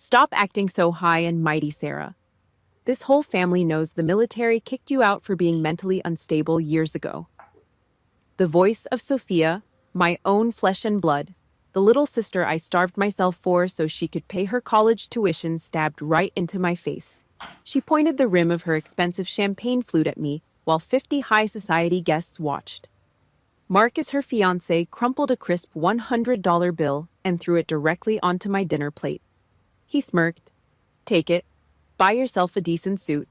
Stop acting so high and mighty, Sarah. This whole family knows the military kicked you out for being mentally unstable years ago. The voice of Sophia, my own flesh and blood, the little sister I starved myself for so she could pay her college tuition, stabbed right into my face. She pointed the rim of her expensive champagne flute at me while 50 high society guests watched. Marcus, her fiancé, crumpled a crisp $100 bill and threw it directly onto my dinner plate. He smirked. Take it. Buy yourself a decent suit.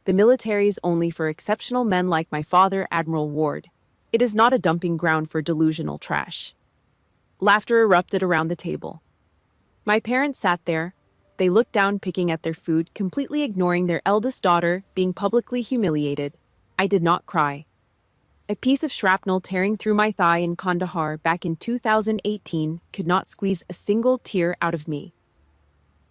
The military is only for exceptional men like my father, Admiral Ward. It is not a dumping ground for delusional trash. Laughter erupted around the table. My parents sat there. They looked down, picking at their food, completely ignoring their eldest daughter being publicly humiliated. I did not cry. A piece of shrapnel tearing through my thigh in Kandahar back in 2018 could not squeeze a single tear out of me.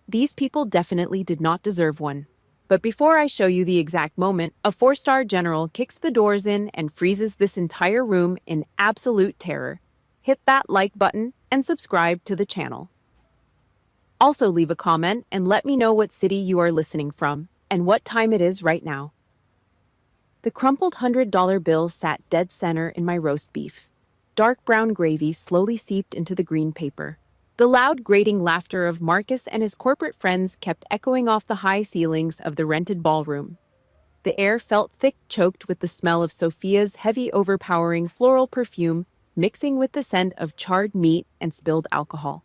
These people definitely did not deserve one. But before I show you the exact moment, a 4-star general kicks the doors in and freezes this entire room in absolute terror. Hit that like button and subscribe to the channel. Also leave a comment and let me know what city you are listening from and what time it is right now. The crumpled $100 bill sat dead center in my roast beef. Dark brown gravy slowly seeped into the green paper. The loud, grating laughter of Marcus and his corporate friends kept echoing off the high ceilings of the rented ballroom. The air felt thick, choked with the smell of Sophia's heavy, overpowering floral perfume, mixing with the scent of charred meat and spilled alcohol.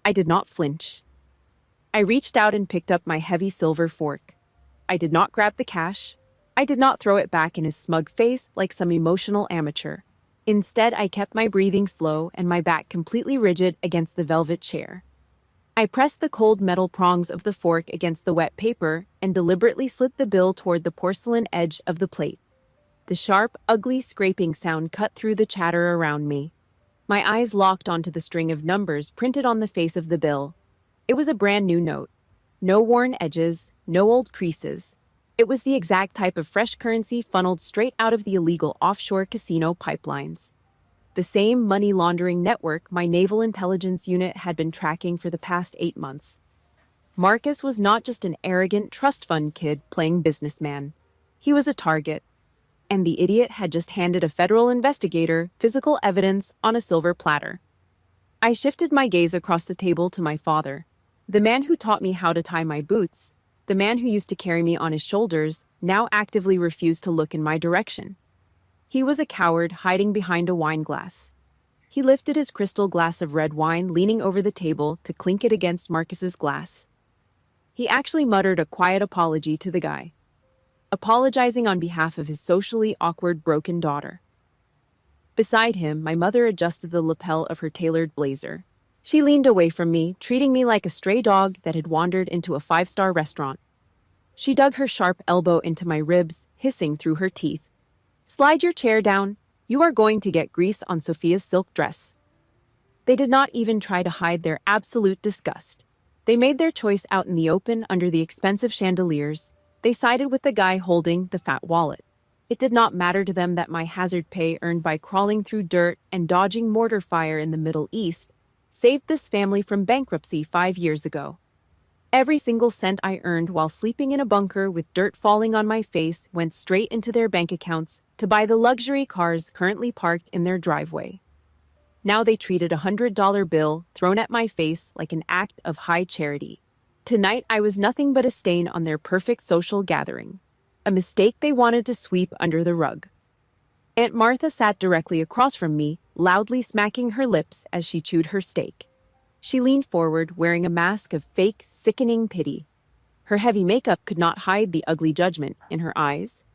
I did not flinch. I reached out and picked up my heavy silver fork. I did not grab the cash. I did not throw it back in his smug face like some emotional amateur. Instead, I kept my breathing slow and my back completely rigid against the velvet chair. I pressed the cold metal prongs of the fork against the wet paper and deliberately slid the bill toward the porcelain edge of the plate. The sharp, ugly scraping sound cut through the chatter around me. My eyes locked onto the string of numbers printed on the face of the bill. It was a brand new note. No worn edges, no old creases. It was the exact type of fresh currency funneled straight out of the illegal offshore casino pipelines. The same money laundering network my naval intelligence unit had been tracking for the past 8 months. Marcus was not just an arrogant trust fund kid playing businessman. He was a target. And the idiot had just handed a federal investigator physical evidence on a silver platter. I shifted my gaze across the table to my father, the man who taught me how to tie my boots. The man who used to carry me on his shoulders now actively refused to look in my direction. He was a coward hiding behind a wine glass. He lifted his crystal glass of red wine, leaning over the table to clink it against Marcus's glass. He actually muttered a quiet apology to the guy, apologizing on behalf of his socially awkward, broken daughter. Beside him, my mother adjusted the lapel of her tailored blazer. She leaned away from me, treating me like a stray dog that had wandered into a 5-star restaurant. She dug her sharp elbow into my ribs, hissing through her teeth. Slide your chair down. You are going to get grease on Sophia's silk dress. They did not even try to hide their absolute disgust. They made their choice out in the open under the expensive chandeliers. They sided with the guy holding the fat wallet. It did not matter to them that my hazard pay earned by crawling through dirt and dodging mortar fire in the Middle East saved this family from bankruptcy 5 years ago. Every single cent I earned while sleeping in a bunker with dirt falling on my face went straight into their bank accounts to buy the luxury cars currently parked in their driveway. Now they treated a $100 bill thrown at my face like an act of high charity. Tonight I was nothing but a stain on their perfect social gathering, a mistake they wanted to sweep under the rug. Aunt Martha sat directly across from me, loudly smacking her lips as she chewed her steak. She leaned forward, wearing a mask of fake, sickening pity. Her heavy makeup could not hide the ugly judgment in her eyes.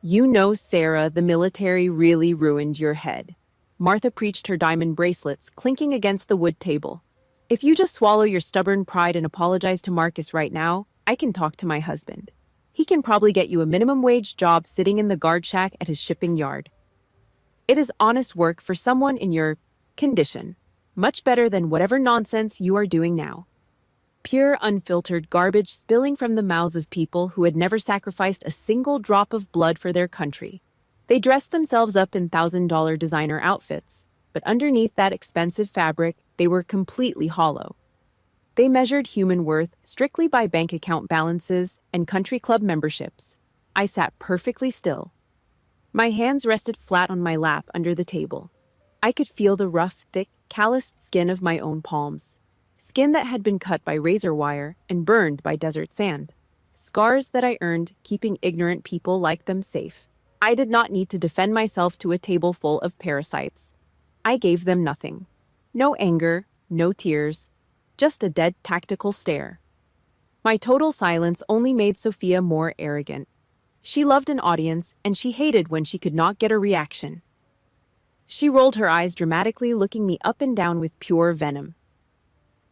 You know, Sarah, the military really ruined your head. Martha preached, her diamond bracelets clinking against the wood table. If you just swallow your stubborn pride and apologize to Marcus right now, I can talk to my husband. He can probably get you a minimum wage job sitting in the guard shack at his shipping yard. It is honest work for someone in your condition. Much better than whatever nonsense you are doing now. Pure, unfiltered garbage spilling from the mouths of people who had never sacrificed a single drop of blood for their country. They dressed themselves up in $1,000 designer outfits, but underneath that expensive fabric, they were completely hollow. They measured human worth strictly by bank account balances and country club memberships. I sat perfectly still. My hands rested flat on my lap under the table. I could feel the rough, thick, calloused skin of my own palms. Skin that had been cut by razor wire and burned by desert sand. Scars that I earned keeping ignorant people like them safe. I did not need to defend myself to a table full of parasites. I gave them nothing. No anger, no tears, just a dead tactical stare. My total silence only made Sophia more arrogant. She loved an audience, and she hated when she could not get a reaction. She rolled her eyes dramatically, looking me up and down with pure venom.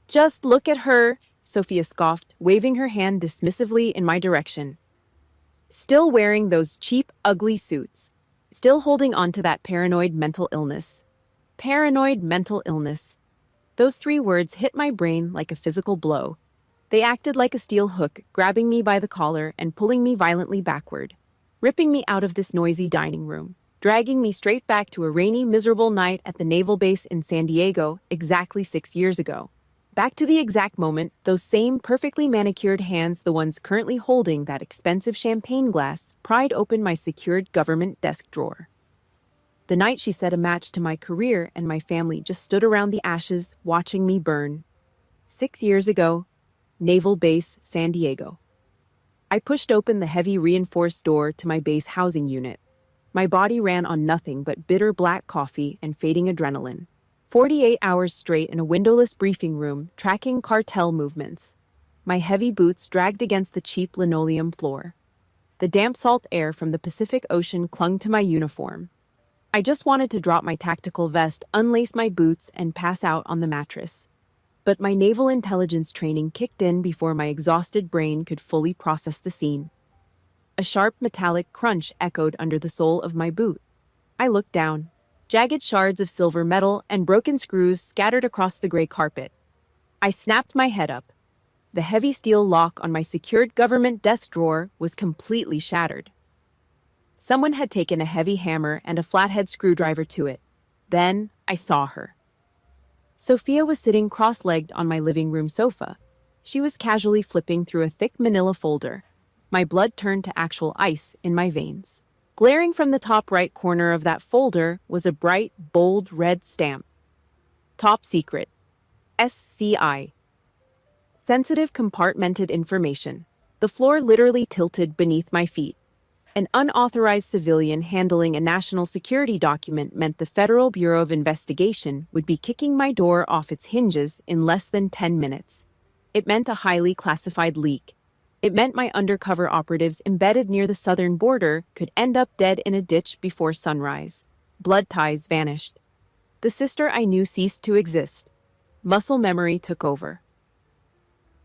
"Just look at her," Sophia scoffed, waving her hand dismissively in my direction. Still wearing those cheap, ugly suits. Still holding on to that paranoid mental illness. Paranoid mental illness. Those 3 words hit my brain like a physical blow. They acted like a steel hook, grabbing me by the collar and pulling me violently backward, ripping me out of this noisy dining room, dragging me straight back to a rainy, miserable night at the naval base in San Diego exactly 6 years ago. Back to the exact moment those same perfectly manicured hands, the ones currently holding that expensive champagne glass, pried open my secured government desk drawer. The night she set a match to my career and my family just stood around the ashes watching me burn. 6 years ago, Naval Base, San Diego. I pushed open the heavy reinforced door to my base housing unit. My body ran on nothing but bitter black coffee and fading adrenaline. 48 hours straight in a windowless briefing room, tracking cartel movements. My heavy boots dragged against the cheap linoleum floor. The damp salt air from the Pacific Ocean clung to my uniform. I just wanted to drop my tactical vest, unlace my boots, and pass out on the mattress. But my naval intelligence training kicked in before my exhausted brain could fully process the scene. A sharp metallic crunch echoed under the sole of my boot. I looked down. Jagged shards of silver metal and broken screws scattered across the gray carpet. I snapped my head up. The heavy steel lock on my secured government desk drawer was completely shattered. Someone had taken a heavy hammer and a flathead screwdriver to it. Then I saw her. Sophia was sitting cross-legged on my living room sofa. She was casually flipping through a thick manila folder. My blood turned to actual ice in my veins. Glaring from the top right corner of that folder was a bright, bold red stamp. Top Secret. SCI. Sensitive compartmented information. The floor literally tilted beneath my feet. An unauthorized civilian handling a national security document meant the Federal Bureau of Investigation would be kicking my door off its hinges in less than 10 minutes. It meant a highly classified leak. It meant my undercover operatives embedded near the southern border could end up dead in a ditch before sunrise. Blood ties vanished. The sister I knew ceased to exist. Muscle memory took over.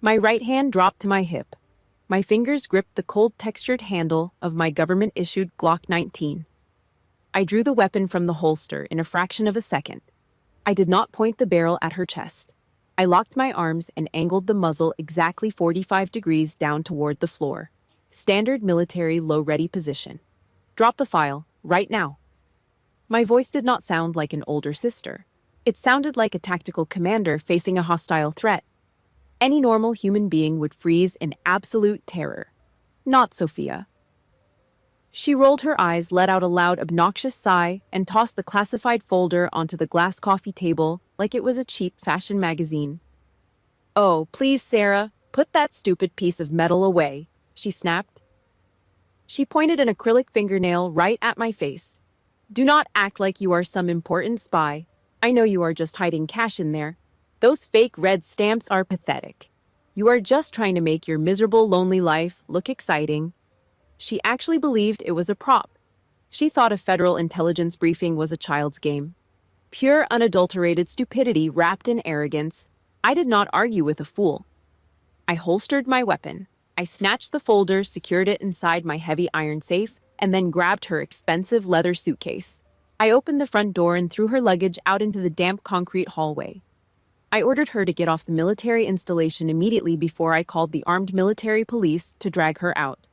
My right hand dropped to my hip. My fingers gripped the cold-textured handle of my government-issued Glock 19. I drew the weapon from the holster in a fraction of a second. I did not point the barrel at her chest. I locked my arms and angled the muzzle exactly 45 degrees down toward the floor. Standard military low-ready position. Drop the file, right now. My voice did not sound like an older sister. It sounded like a tactical commander facing a hostile threat. Any normal human being would freeze in absolute terror. Not Sophia. She rolled her eyes, let out a loud, obnoxious sigh, and tossed the classified folder onto the glass coffee table like it was a cheap fashion magazine. "Oh, please, Sarah, put that stupid piece of metal away," she snapped. She pointed an acrylic fingernail right at my face. "Do not act like you are some important spy. I know you are just hiding cash in there. Those fake red stamps are pathetic. You are just trying to make your miserable, lonely life look exciting." She actually believed it was a prop. She thought a federal intelligence briefing was a child's game. Pure, unadulterated stupidity wrapped in arrogance. I did not argue with a fool. I holstered my weapon. I snatched the folder, secured it inside my heavy iron safe, and then grabbed her expensive leather suitcase. I opened the front door and threw her luggage out into the damp concrete hallway. I ordered her to get off the military installation immediately before I called the armed military police to drag her out.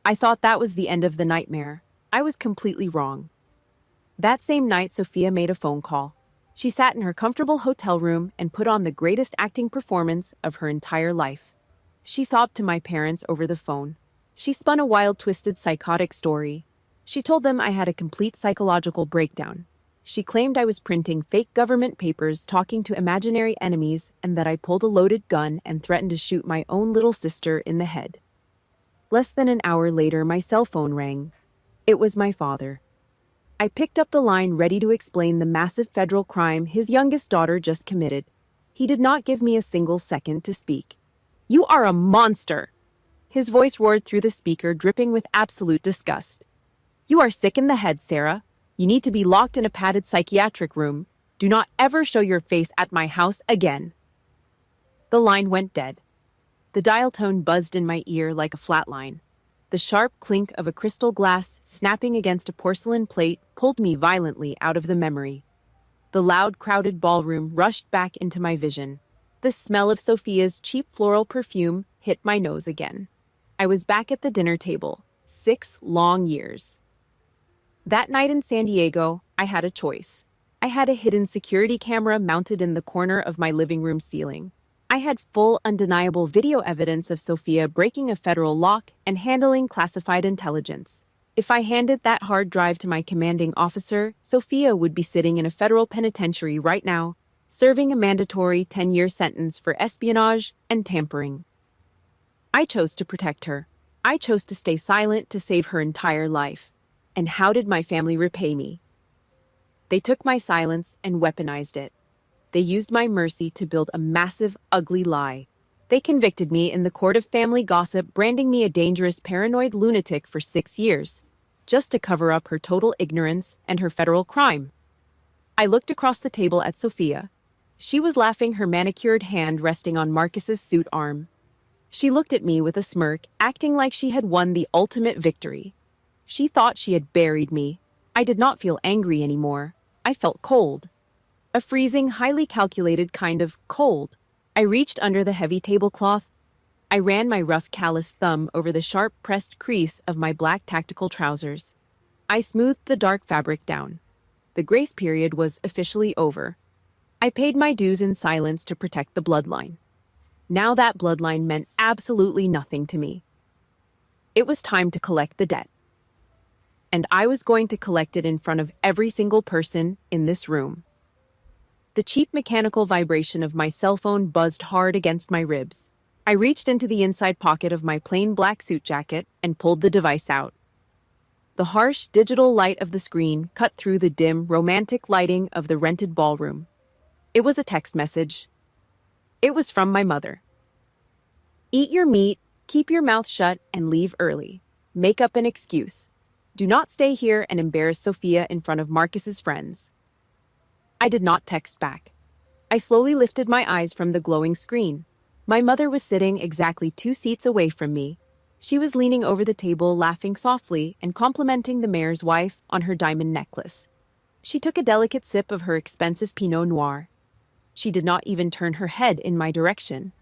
I thought that was the end of the nightmare. I was completely wrong. That same night, Sophia made a phone call. She sat in her comfortable hotel room and put on the greatest acting performance of her entire life. She sobbed to my parents over the phone. She spun a wild, twisted, psychotic story. She told them I had a complete psychological breakdown. She claimed I was printing fake government papers, talking to imaginary enemies, and that I pulled a loaded gun and threatened to shoot my own little sister in the head. Less than an hour later, my cell phone rang. It was my father. I picked up the line, ready to explain the massive federal crime his youngest daughter just committed. He did not give me a single second to speak. "You are a monster!" His voice roared through the speaker, dripping with absolute disgust. "You are sick in the head, Sarah. You need to be locked in a padded psychiatric room. Do not ever show your face at my house again." The line went dead. The dial tone buzzed in my ear like a flatline. The sharp clink of a crystal glass snapping against a porcelain plate pulled me violently out of the memory. The loud, crowded ballroom rushed back into my vision. The smell of Sophia's cheap floral perfume hit my nose again. I was back at the dinner table. 6 long years. That night in San Diego, I had a choice. I had a hidden security camera mounted in the corner of my living room ceiling. I had full, undeniable video evidence of Sophia breaking a federal lock and handling classified intelligence. If I handed that hard drive to my commanding officer, Sophia would be sitting in a federal penitentiary right now, serving a mandatory 10-year sentence for espionage and tampering. I chose to protect her. I chose to stay silent to save her entire life. And how did my family repay me? They took my silence and weaponized it. They used my mercy to build a massive, ugly lie. They convicted me in the court of family gossip, branding me a dangerous, paranoid lunatic for 6 years, just to cover up her total ignorance and her federal crime. I looked across the table at Sophia. She was laughing, her manicured hand resting on Marcus's suit arm. She looked at me with a smirk, acting like she had won the ultimate victory. She thought she had buried me. I did not feel angry anymore. I felt cold. A freezing, highly calculated kind of cold. I reached under the heavy tablecloth. I ran my rough, calloused thumb over the sharp, pressed crease of my black tactical trousers. I smoothed the dark fabric down. The grace period was officially over. I paid my dues in silence to protect the bloodline. Now that bloodline meant absolutely nothing to me. It was time to collect the debt. And I was going to collect it in front of every single person in this room. The cheap mechanical vibration of my cell phone buzzed hard against my ribs. I reached into the inside pocket of my plain black suit jacket and pulled the device out. The harsh, digital light of the screen cut through the dim, romantic lighting of the rented ballroom. It was a text message. It was from my mother. "Eat your meat, keep your mouth shut, and leave early. Make up an excuse. Do not stay here and embarrass Sophia in front of Marcus's friends." I did not text back. I slowly lifted my eyes from the glowing screen. My mother was sitting exactly 2 seats away from me. She was leaning over the table, laughing softly and complimenting the mayor's wife on her diamond necklace. She took a delicate sip of her expensive Pinot Noir. She did not even turn her head in my direction.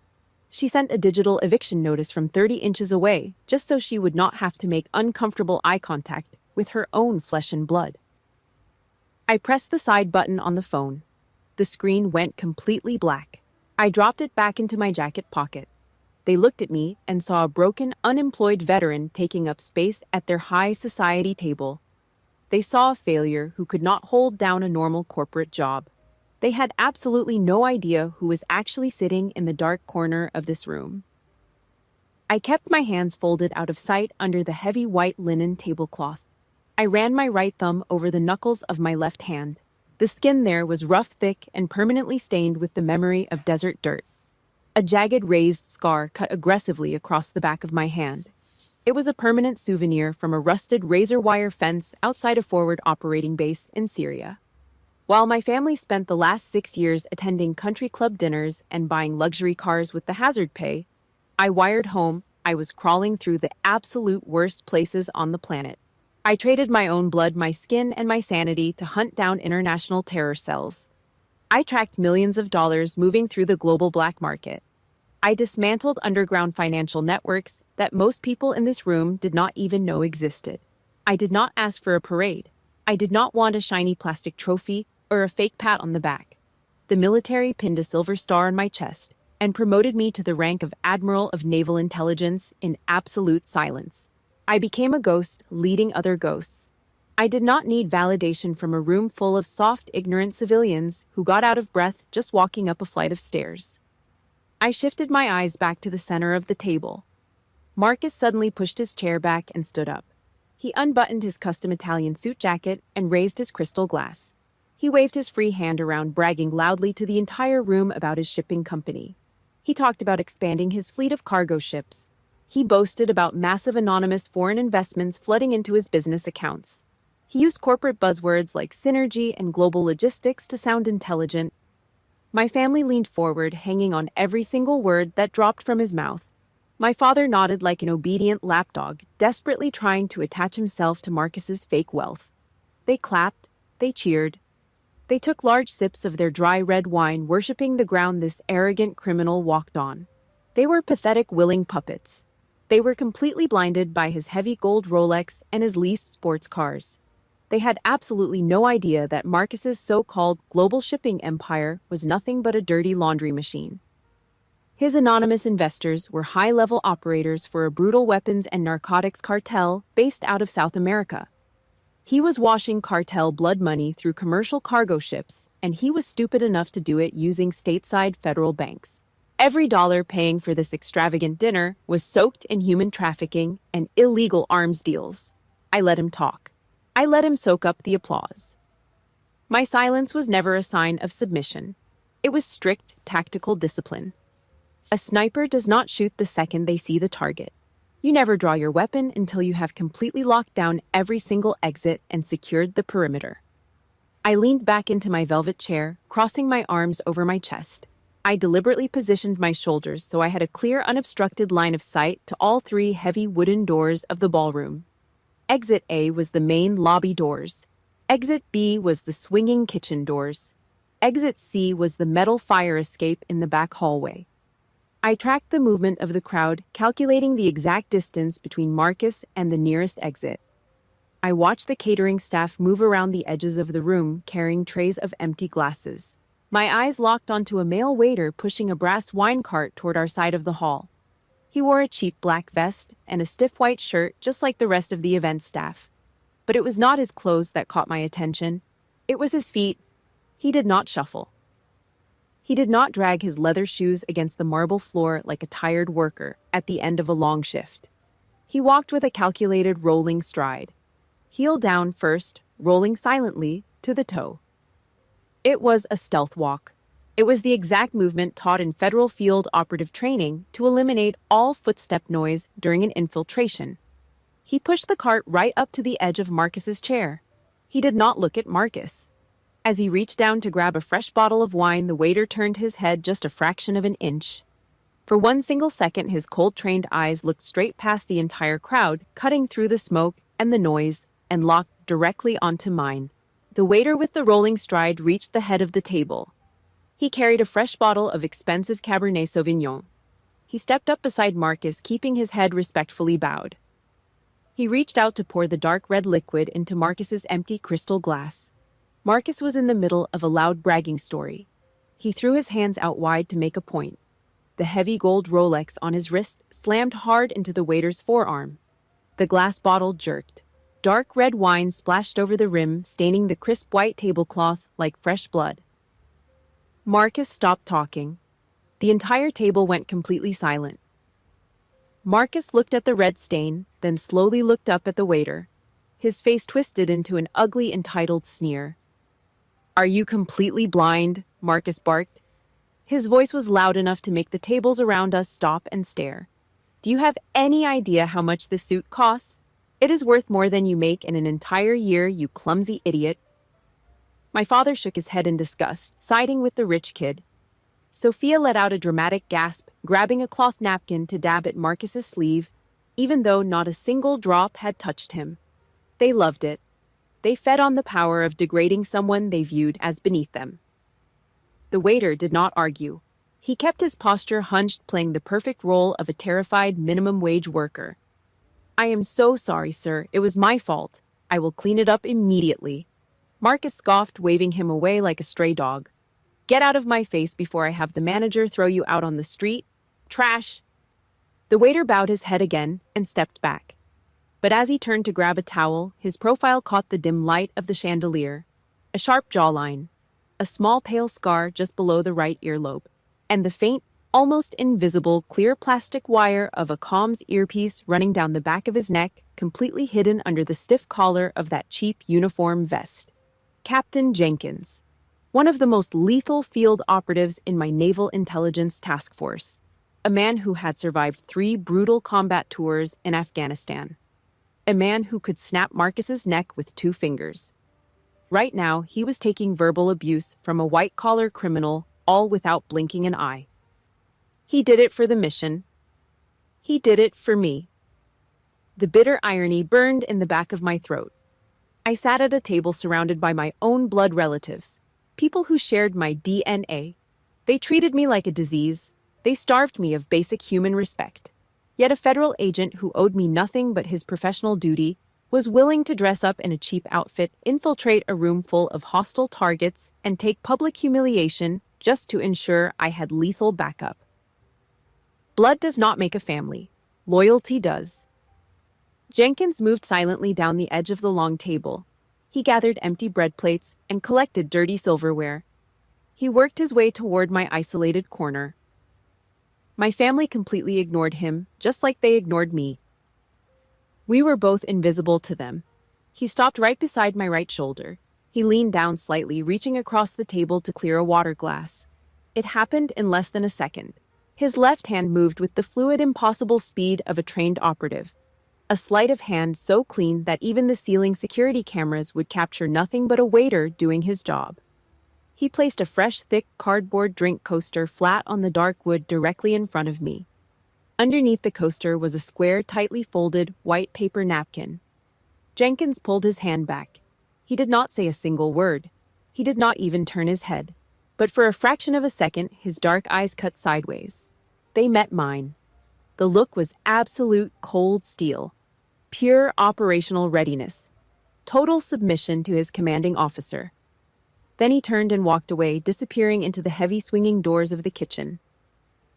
She sent a digital eviction notice from 30 inches away, just so she would not have to make uncomfortable eye contact with her own flesh and blood. I pressed the side button on the phone. The screen went completely black. I dropped it back into my jacket pocket. They looked at me and saw a broken, unemployed veteran taking up space at their high society table. They saw a failure who could not hold down a normal corporate job. They had absolutely no idea who was actually sitting in the dark corner of this room. I kept my hands folded out of sight under the heavy white linen tablecloth. I ran my right thumb over the knuckles of my left hand. The skin there was rough, thick, and permanently stained with the memory of desert dirt. A jagged, raised scar cut aggressively across the back of my hand. It was a permanent souvenir from a rusted razor wire fence outside a forward operating base in Syria. While my family spent the last 6 years attending country club dinners and buying luxury cars with the hazard pay, I wired home I was crawling through the absolute worst places on the planet. I traded my own blood, my skin, and my sanity to hunt down international terror cells. I tracked millions of dollars moving through the global black market. I dismantled underground financial networks that most people in this room did not even know existed. I did not ask for a parade. I did not want a shiny plastic trophy or a fake pat on the back. The military pinned a silver star on my chest and promoted me to the rank of Admiral of Naval Intelligence in absolute silence. I became a ghost leading other ghosts. I did not need validation from a room full of soft, ignorant civilians who got out of breath just walking up a flight of stairs. I shifted my eyes back to the center of the table. Marcus suddenly pushed his chair back and stood up. He unbuttoned his custom Italian suit jacket and raised his crystal glass. He waved his free hand around, bragging loudly to the entire room about his shipping company. He talked about expanding his fleet of cargo ships. He boasted about massive anonymous foreign investments flooding into his business accounts. He used corporate buzzwords like synergy and global logistics to sound intelligent. My family leaned forward, hanging on every single word that dropped from his mouth. My father nodded like an obedient lapdog, desperately trying to attach himself to Marcus's fake wealth. They clapped, they cheered. They took large sips of their dry red wine, worshipping the ground this arrogant criminal walked on. They were pathetic, willing puppets. They were completely blinded by his heavy gold Rolex and his leased sports cars. They had absolutely no idea that Marcus's so-called global shipping empire was nothing but a dirty laundry machine. His anonymous investors were high-level operators for a brutal weapons and narcotics cartel based out of South America. He was washing cartel blood money through commercial cargo ships, and he was stupid enough to do it using stateside federal banks. Every dollar paying for this extravagant dinner was soaked in human trafficking and illegal arms deals. I let him talk. I let him soak up the applause. My silence was never a sign of submission. It was strict tactical discipline. A sniper does not shoot the second they see the target. You never draw your weapon until you have completely locked down every single exit and secured the perimeter. I leaned back into my velvet chair, crossing my arms over my chest. I deliberately positioned my shoulders so I had a clear, unobstructed line of sight to all three heavy wooden doors of the ballroom. Exit A was the main lobby doors. Exit B was the swinging kitchen doors. Exit C was the metal fire escape in the back hallway. I tracked the movement of the crowd, calculating the exact distance between Marcus and the nearest exit. I watched the catering staff move around the edges of the room, carrying trays of empty glasses. My eyes locked onto a male waiter pushing a brass wine cart toward our side of the hall. He wore a cheap black vest and a stiff white shirt, just like the rest of the event staff. But it was not his clothes that caught my attention. It was his feet. He did not shuffle. He did not drag his leather shoes against the marble floor like a tired worker at the end of a long shift. He walked with a calculated rolling stride. Heel down first, rolling silently to the toe. It was a stealth walk. It was the exact movement taught in federal field operative training to eliminate all footstep noise during an infiltration. He pushed the cart right up to the edge of Marcus's chair. He did not look at Marcus. As he reached down to grab a fresh bottle of wine, the waiter turned his head just a fraction of an inch. For one single second, his cold-trained eyes looked straight past the entire crowd, cutting through the smoke and the noise, and locked directly onto mine. The waiter with the rolling stride reached the head of the table. He carried a fresh bottle of expensive Cabernet Sauvignon. He stepped up beside Marcus, keeping his head respectfully bowed. He reached out to pour the dark red liquid into Marcus's empty crystal glass. Marcus was in the middle of a loud bragging story. He threw his hands out wide to make a point. The heavy gold Rolex on his wrist slammed hard into the waiter's forearm. The glass bottle jerked. Dark red wine splashed over the rim, staining the crisp white tablecloth like fresh blood. Marcus stopped talking. The entire table went completely silent. Marcus looked at the red stain, then slowly looked up at the waiter. His face twisted into an ugly, entitled sneer. "Are you completely blind?" Marcus barked. His voice was loud enough to make the tables around us stop and stare. "Do you have any idea how much this suit costs? It is worth more than you make in an entire year, you clumsy idiot." My father shook his head in disgust, siding with the rich kid. Sophia let out a dramatic gasp, grabbing a cloth napkin to dab at Marcus's sleeve, even though not a single drop had touched him. They loved it. They fed on the power of degrading someone they viewed as beneath them. The waiter did not argue. He kept his posture hunched, playing the perfect role of a terrified minimum wage worker. "I am so sorry, sir. It was my fault. I will clean it up immediately." Marcus scoffed, waving him away like a stray dog. Get out of my face before I have the manager throw you out on the street. Trash! The waiter bowed his head again and stepped back. But as he turned to grab a towel, his profile caught the dim light of the chandelier. A sharp jawline, a small pale scar just below the right earlobe, and the faint, almost invisible clear plastic wire of a comms earpiece running down the back of his neck, completely hidden under the stiff collar of that cheap uniform vest. Captain Jenkins, one of the most lethal field operatives in my Naval Intelligence Task Force, a man who had survived 3 brutal combat tours in Afghanistan, a man who could snap Marcus's neck with 2 fingers. Right now, he was taking verbal abuse from a white-collar criminal, all without blinking an eye. He did it for the mission. He did it for me. The bitter irony burned in the back of my throat. I sat at a table surrounded by my own blood relatives, people who shared my DNA. They treated me like a disease. They starved me of basic human respect. Yet a federal agent who owed me nothing but his professional duty was willing to dress up in a cheap outfit, infiltrate a room full of hostile targets, and take public humiliation just to ensure I had lethal backup. Blood does not make a family. Loyalty does. Jenkins moved silently down the edge of the long table. He gathered empty bread plates and collected dirty silverware. He worked his way toward my isolated corner. My family completely ignored him, just like they ignored me. We were both invisible to them. He stopped right beside my right shoulder. He leaned down slightly, reaching across the table to clear a water glass. It happened in less than a second. His left hand moved with the fluid, impossible speed of a trained operative. A sleight of hand so clean that even the ceiling security cameras would capture nothing but a waiter doing his job. He placed a fresh, thick cardboard drink coaster flat on the dark wood directly in front of me. Underneath the coaster was a square, tightly folded, white paper napkin. Jenkins pulled his hand back. He did not say a single word. He did not even turn his head. But for a fraction of a second, his dark eyes cut sideways. They met mine. The look was absolute cold steel. Pure operational readiness. Total submission to his commanding officer. Then he turned and walked away, disappearing into the heavy swinging doors of the kitchen.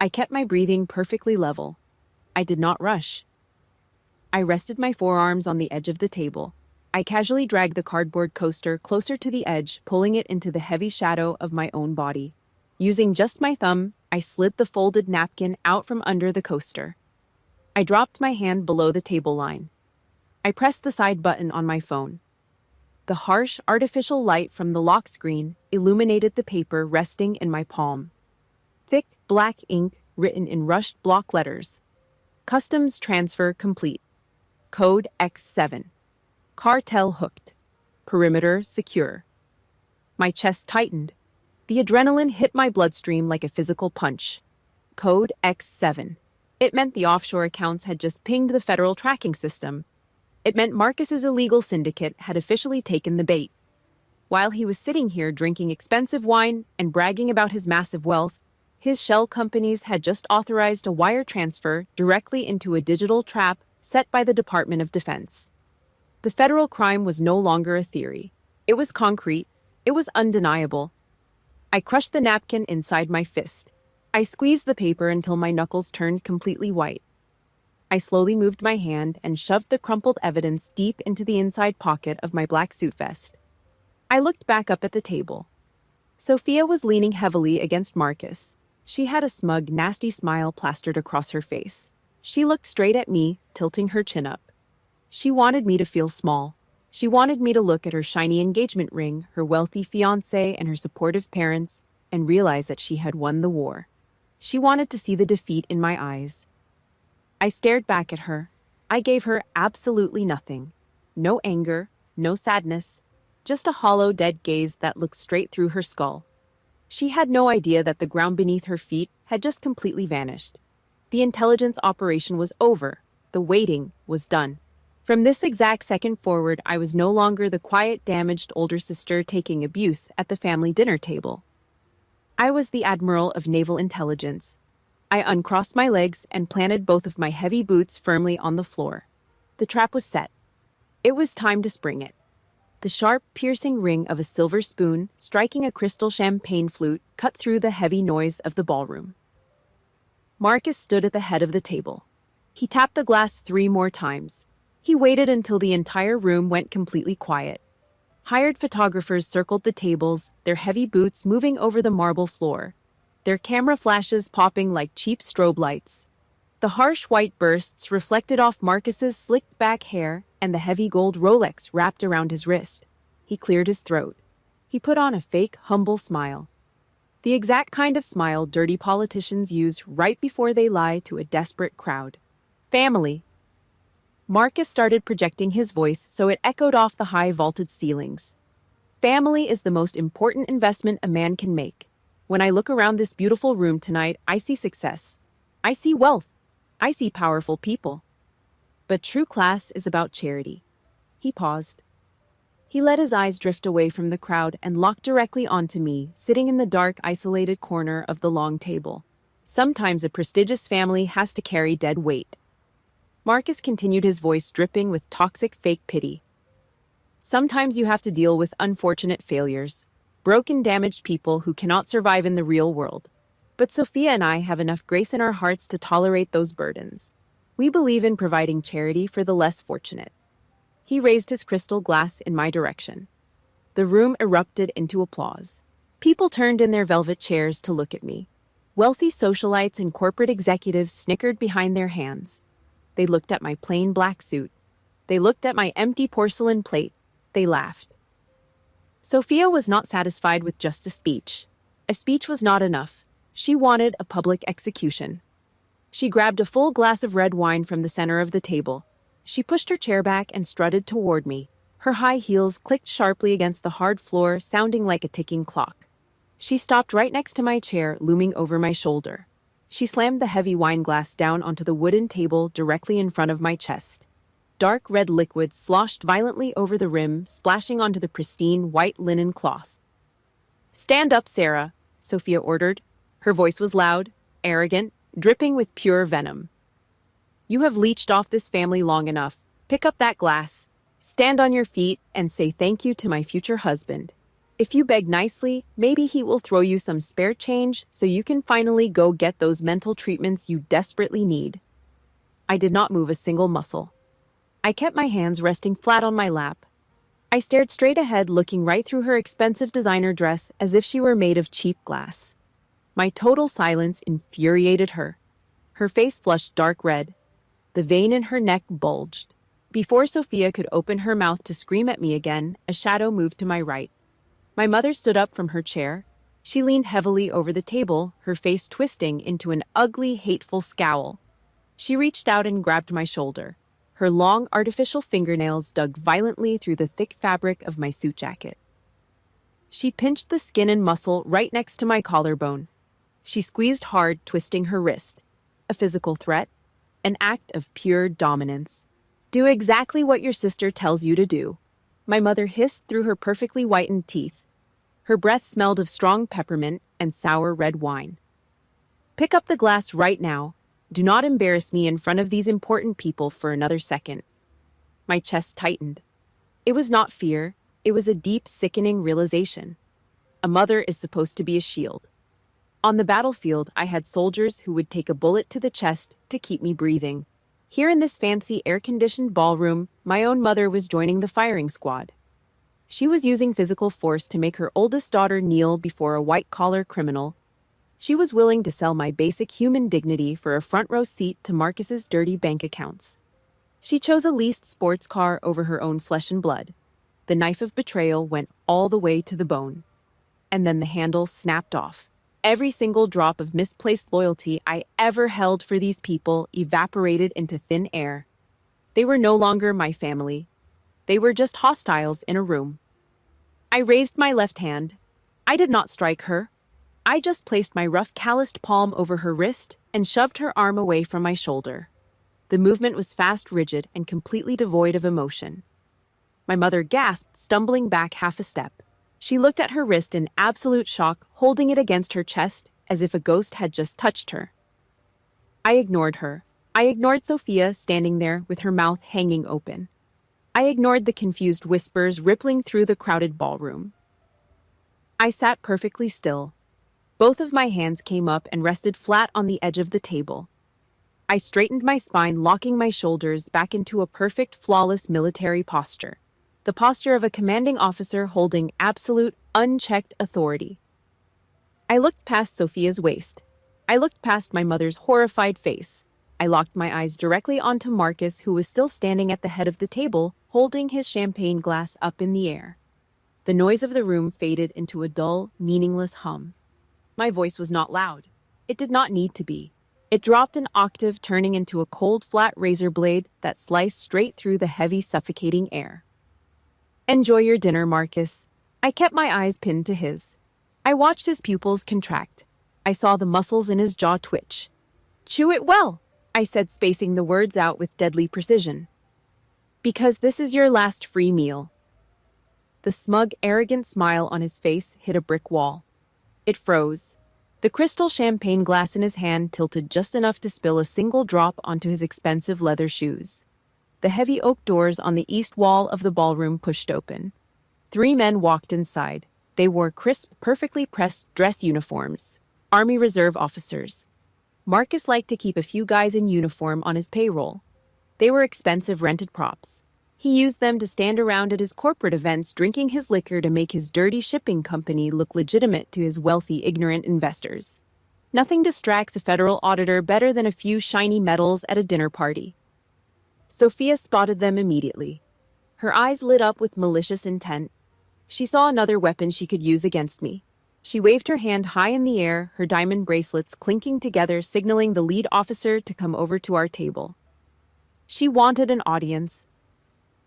I kept my breathing perfectly level. I did not rush. I rested my forearms on the edge of the table. I casually dragged the cardboard coaster closer to the edge, pulling it into the heavy shadow of my own body. Using just my thumb, I slid the folded napkin out from under the coaster. I dropped my hand below the table line. I pressed the side button on my phone. The harsh, artificial light from the lock screen illuminated the paper resting in my palm. Thick, black ink written in rushed block letters. Customs transfer complete. Code X7. Cartel hooked. Perimeter secure. My chest tightened. The adrenaline hit my bloodstream like a physical punch. Code X7. It meant the offshore accounts had just pinged the federal tracking system. It meant Marcus's illegal syndicate had officially taken the bait. While he was sitting here drinking expensive wine and bragging about his massive wealth, his shell companies had just authorized a wire transfer directly into a digital trap set by the Department of Defense. The federal crime was no longer a theory. It was concrete. It was undeniable. I crushed the napkin inside my fist. I squeezed the paper until my knuckles turned completely white. I slowly moved my hand and shoved the crumpled evidence deep into the inside pocket of my black suit vest. I looked back up at the table. Sophia was leaning heavily against Marcus. She had a smug, nasty smile plastered across her face. She looked straight at me, tilting her chin up. She wanted me to feel small. She wanted me to look at her shiny engagement ring, her wealthy fiancé, and her supportive parents, and realize that she had won the war. She wanted to see the defeat in my eyes. I stared back at her. I gave her absolutely nothing. No anger, no sadness, just a hollow, dead gaze that looked straight through her skull. She had no idea that the ground beneath her feet had just completely vanished. The intelligence operation was over. The waiting was done. From this exact second forward, I was no longer the quiet, damaged older sister taking abuse at the family dinner table. I was the Admiral of Naval Intelligence. I uncrossed my legs and planted both of my heavy boots firmly on the floor. The trap was set. It was time to spring it. The sharp, piercing ring of a silver spoon striking a crystal champagne flute cut through the heavy noise of the ballroom. Marcus stood at the head of the table. He tapped the glass 3 more times. He waited until the entire room went completely quiet. Hired photographers circled the tables, their heavy boots moving over the marble floor, their camera flashes popping like cheap strobe lights. The harsh white bursts reflected off Marcus's slicked back hair and the heavy gold Rolex wrapped around his wrist. He cleared his throat. He put on a fake, humble smile. The exact kind of smile dirty politicians use right before they lie to a desperate crowd. Family. Marcus started projecting his voice so it echoed off the high vaulted ceilings. Family is the most important investment a man can make. When I look around this beautiful room tonight, I see success. I see wealth. I see powerful people. But true class is about charity. He paused. He let his eyes drift away from the crowd and locked directly onto me, sitting in the dark, isolated corner of the long table. Sometimes a prestigious family has to carry dead weight. Marcus continued, his voice dripping with toxic fake pity. Sometimes you have to deal with unfortunate failures, broken, damaged people who cannot survive in the real world. But Sophia and I have enough grace in our hearts to tolerate those burdens. We believe in providing charity for the less fortunate. He raised his crystal glass in my direction. The room erupted into applause. People turned in their velvet chairs to look at me. Wealthy socialites and corporate executives snickered behind their hands. They looked at my plain black suit. They looked at my empty porcelain plate. They laughed. Sophia was not satisfied with just a speech. A speech was not enough. She wanted a public execution. She grabbed a full glass of red wine from the center of the table. She pushed her chair back and strutted toward me. Her high heels clicked sharply against the hard floor, sounding like a ticking clock. She stopped right next to my chair, looming over my shoulder. She slammed the heavy wine glass down onto the wooden table directly in front of my chest. Dark red liquid sloshed violently over the rim, splashing onto the pristine white linen cloth. "Stand up, Sarah," Sophia ordered. Her voice was loud, arrogant, dripping with pure venom. "You have leeched off this family long enough. Pick up that glass, stand on your feet, and say thank you to my future husband. If you beg nicely, maybe he will throw you some spare change so you can finally go get those mental treatments you desperately need." I did not move a single muscle. I kept my hands resting flat on my lap. I stared straight ahead, looking right through her expensive designer dress as if she were made of cheap glass. My total silence infuriated her. Her face flushed dark red. The vein in her neck bulged. Before Sophia could open her mouth to scream at me again, a shadow moved to my right. My mother stood up from her chair. She leaned heavily over the table, her face twisting into an ugly, hateful scowl. She reached out and grabbed my shoulder. Her long, artificial fingernails dug violently through the thick fabric of my suit jacket. She pinched the skin and muscle right next to my collarbone. She squeezed hard, twisting her wrist. A physical threat? An act of pure dominance. "Do exactly what your sister tells you to do," my mother hissed through her perfectly whitened teeth. Her breath smelled of strong peppermint and sour red wine. "Pick up the glass right now. Do not embarrass me in front of these important people for another second." My chest tightened. It was not fear. It was a deep, sickening realization. A mother is supposed to be a shield. On the battlefield, I had soldiers who would take a bullet to the chest to keep me breathing. Here in this fancy, air-conditioned ballroom, my own mother was joining the firing squad. She was using physical force to make her oldest daughter kneel before a white-collar criminal. She was willing to sell my basic human dignity for a front-row seat to Marcus's dirty bank accounts. She chose a leased sports car over her own flesh and blood. The knife of betrayal went all the way to the bone. And then the handle snapped off. Every single drop of misplaced loyalty I ever held for these people evaporated into thin air. They were no longer my family. They were just hostiles in a room. I raised my left hand. I did not strike her. I just placed my rough, calloused palm over her wrist and shoved her arm away from my shoulder. The movement was fast, rigid, and completely devoid of emotion. My mother gasped, stumbling back half a step. She looked at her wrist in absolute shock, holding it against her chest as if a ghost had just touched her. I ignored her. I ignored Sophia standing there with her mouth hanging open. I ignored the confused whispers rippling through the crowded ballroom. I sat perfectly still. Both of my hands came up and rested flat on the edge of the table. I straightened my spine, locking my shoulders back into a perfect, flawless military posture. The posture of a commanding officer holding absolute, unchecked authority. I looked past Sophia's waist. I looked past my mother's horrified face. I locked my eyes directly onto Marcus, who was still standing at the head of the table, holding his champagne glass up in the air. The noise of the room faded into a dull, meaningless hum. My voice was not loud. It did not need to be. It dropped an octave, turning into a cold, flat razor blade that sliced straight through the heavy, suffocating air. "Enjoy your dinner, Marcus." I kept my eyes pinned to his. I watched his pupils contract. I saw the muscles in his jaw twitch. "Chew it well," I said, spacing the words out with deadly precision. "Because this is your last free meal." The smug, arrogant smile on his face hit a brick wall. It froze. The crystal champagne glass in his hand tilted just enough to spill a single drop onto his expensive leather shoes. The heavy oak doors on the east wall of the ballroom pushed open. 3 men walked inside. They wore crisp, perfectly pressed dress uniforms. Army Reserve officers. Marcus liked to keep a few guys in uniform on his payroll. They were expensive rented props. He used them to stand around at his corporate events drinking his liquor to make his dirty shipping company look legitimate to his wealthy, ignorant investors. Nothing distracts a federal auditor better than a few shiny medals at a dinner party. Sophia spotted them immediately. Her eyes lit up with malicious intent. She saw another weapon she could use against me. She waved her hand high in the air, her diamond bracelets clinking together, signaling the lead officer to come over to our table. She wanted an audience.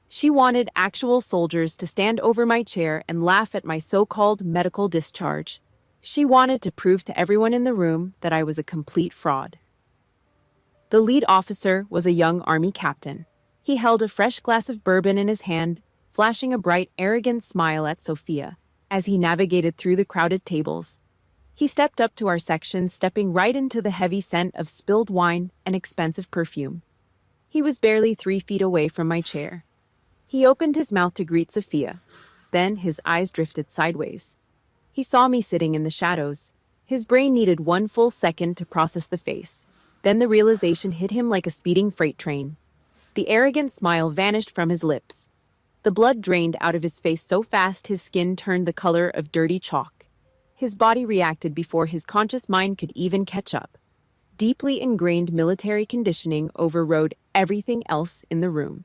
She wanted actual soldiers to stand over my chair and laugh at my so-called medical discharge. She wanted to prove to everyone in the room that I was a complete fraud. The lead officer was a young Army captain. He held a fresh glass of bourbon in his hand, flashing a bright, arrogant smile at Sophia as he navigated through the crowded tables. He stepped up to our section, stepping right into the heavy scent of spilled wine and expensive perfume. He was barely 3 feet away from my chair. He opened his mouth to greet Sophia. Then his eyes drifted sideways. He saw me sitting in the shadows. His brain needed 1 full second to process the face. Then the realization hit him like a speeding freight train. The arrogant smile vanished from his lips. The blood drained out of his face so fast his skin turned the color of dirty chalk. His body reacted before his conscious mind could even catch up. Deeply ingrained military conditioning overrode everything else in the room.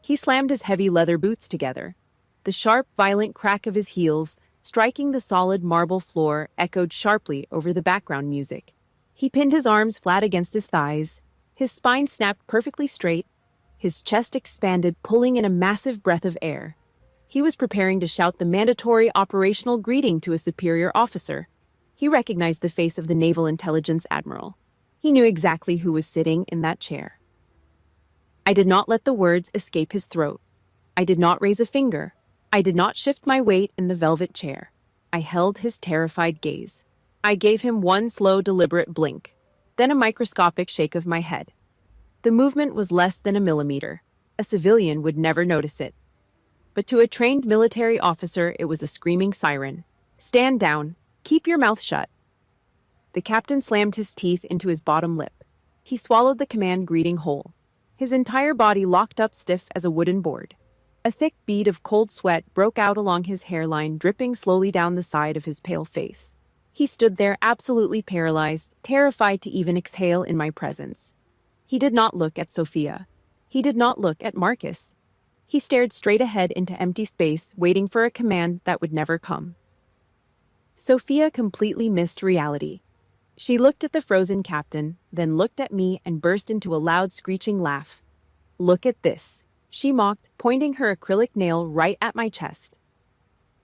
He slammed his heavy leather boots together. The sharp, violent crack of his heels, striking the solid marble floor, echoed sharply over the background music. He pinned his arms flat against his thighs. His spine snapped perfectly straight. His chest expanded, pulling in a massive breath of air. He was preparing to shout the mandatory operational greeting to a superior officer. He recognized the face of the Naval Intelligence Admiral. He knew exactly who was sitting in that chair. I did not let the words escape his throat. I did not raise a finger. I did not shift my weight in the velvet chair. I held his terrified gaze. I gave him 1 slow, deliberate blink, then a microscopic shake of my head. The movement was less than a millimeter. A civilian would never notice it. But to a trained military officer, it was a screaming siren. "Stand down. Keep your mouth shut." The captain slammed his teeth into his bottom lip. He swallowed the command greeting whole. His entire body locked up stiff as a wooden board. A thick bead of cold sweat broke out along his hairline, dripping slowly down the side of his pale face. He stood there absolutely paralyzed, terrified to even exhale in my presence. He did not look at Sophia. He did not look at Marcus. He stared straight ahead into empty space, waiting for a command that would never come. Sophia completely missed reality. She looked at the frozen captain, then looked at me and burst into a loud screeching laugh. "Look at this," she mocked, pointing her acrylic nail right at my chest.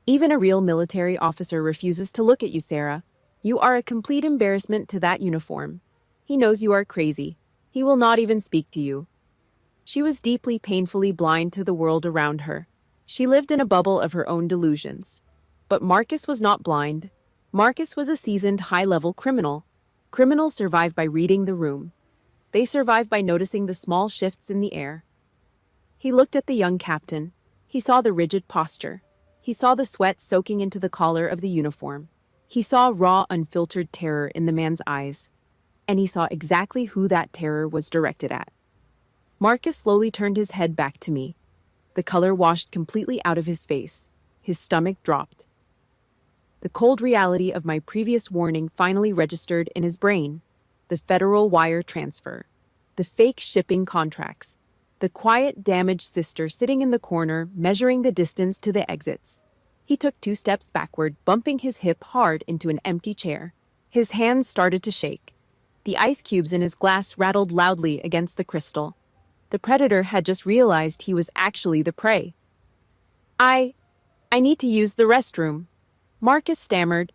"Even a real military officer refuses to look at you, Sarah. You are a complete embarrassment to that uniform. He knows you are crazy. He will not even speak to you." She was deeply, painfully blind to the world around her. She lived in a bubble of her own delusions. But Marcus was not blind. Marcus was a seasoned, high-level criminal. Criminals survive by reading the room. They survive by noticing the small shifts in the air. He looked at the young captain. He saw the rigid posture. He saw the sweat soaking into the collar of the uniform. He saw raw, unfiltered terror in the man's eyes. And he saw exactly who that terror was directed at. Marcus slowly turned his head back to me. The color washed completely out of his face. His stomach dropped. The cold reality of my previous warning finally registered in his brain. The federal wire transfer. The fake shipping contracts. The quiet, damaged sister sitting in the corner, measuring the distance to the exits. He took 2 steps backward, bumping his hip hard into an empty chair. His hands started to shake. The ice cubes in his glass rattled loudly against the crystal. The predator had just realized he was actually the prey. I need to use the restroom," Marcus stammered.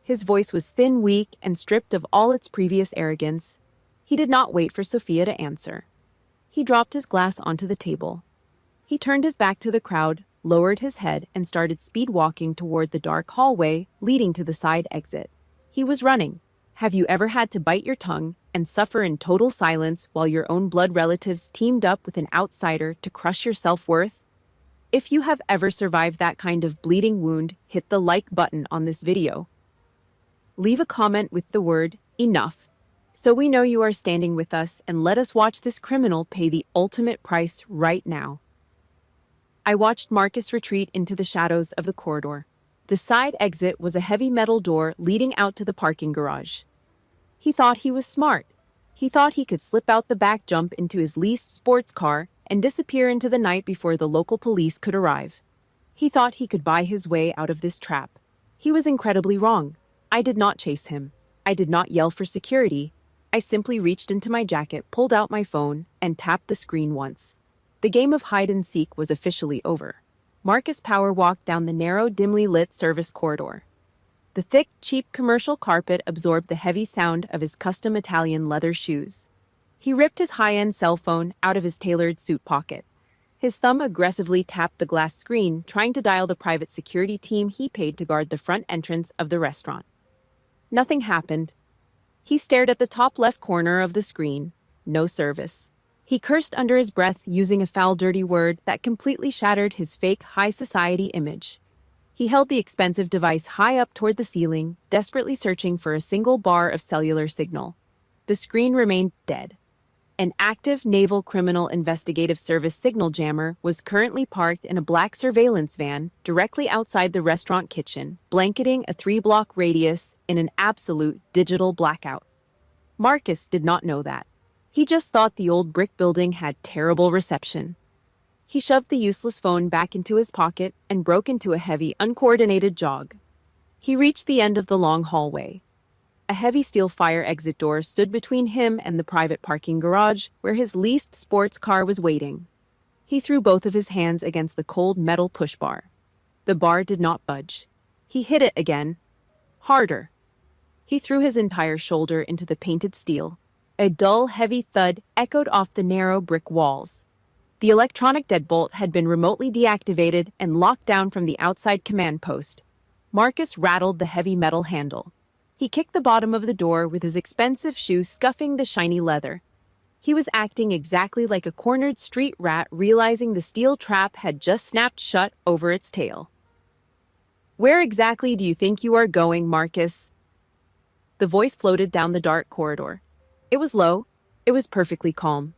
His voice was thin, weak, and stripped of all its previous arrogance. He did not wait for Sophia to answer. He dropped his glass onto the table. He turned his back to the crowd, lowered his head, and started speed walking toward the dark hallway leading to the side exit. He was running. Have you ever had to bite your tongue and suffer in total silence while your own blood relatives teamed up with an outsider to crush your self-worth? If you have ever survived that kind of bleeding wound, hit the like button on this video. Leave a comment with the word "enough" so we know you are standing with us, and let us watch this criminal pay the ultimate price right now. I watched Marcus retreat into the shadows of the corridor. The side exit was a heavy metal door leading out to the parking garage. He thought he was smart. He thought he could slip out the back, jump into his leased sports car, and disappear into the night before the local police could arrive. He thought he could buy his way out of this trap. He was incredibly wrong. I did not chase him. I did not yell for security. I simply reached into my jacket, pulled out my phone, and tapped the screen once. The game of hide and seek was officially over. Marcus power walked down the narrow, dimly lit service corridor. The thick, cheap commercial carpet absorbed the heavy sound of his custom Italian leather shoes. He ripped his high-end cell phone out of his tailored suit pocket. His thumb aggressively tapped the glass screen, trying to dial the private security team he paid to guard the front entrance of the restaurant. Nothing happened. He stared at the top left corner of the screen. No service. He cursed under his breath, using a foul, dirty word that completely shattered his fake high society image. He held the expensive device high up toward the ceiling, desperately searching for a single bar of cellular signal. The screen remained dead. An active Naval Criminal Investigative Service signal jammer was currently parked in a black surveillance van directly outside the restaurant kitchen, blanketing a 3-block radius in an absolute digital blackout. Marcus did not know that. He just thought the old brick building had terrible reception. He shoved the useless phone back into his pocket and broke into a heavy, uncoordinated jog. He reached the end of the long hallway. A heavy steel fire exit door stood between him and the private parking garage where his leased sports car was waiting. He threw both of his hands against the cold metal push bar. The bar did not budge. He hit it again. Harder. He threw his entire shoulder into the painted steel. A dull, heavy thud echoed off the narrow brick walls. The electronic deadbolt had been remotely deactivated and locked down from the outside command post. Marcus rattled the heavy metal handle. He kicked the bottom of the door with his expensive shoe scuffing the shiny leather. He was acting exactly like a cornered street rat realizing the steel trap had just snapped shut over its tail. "Where exactly do you think you are going, Marcus?" The voice floated down the dark corridor. It was low. It was perfectly calm.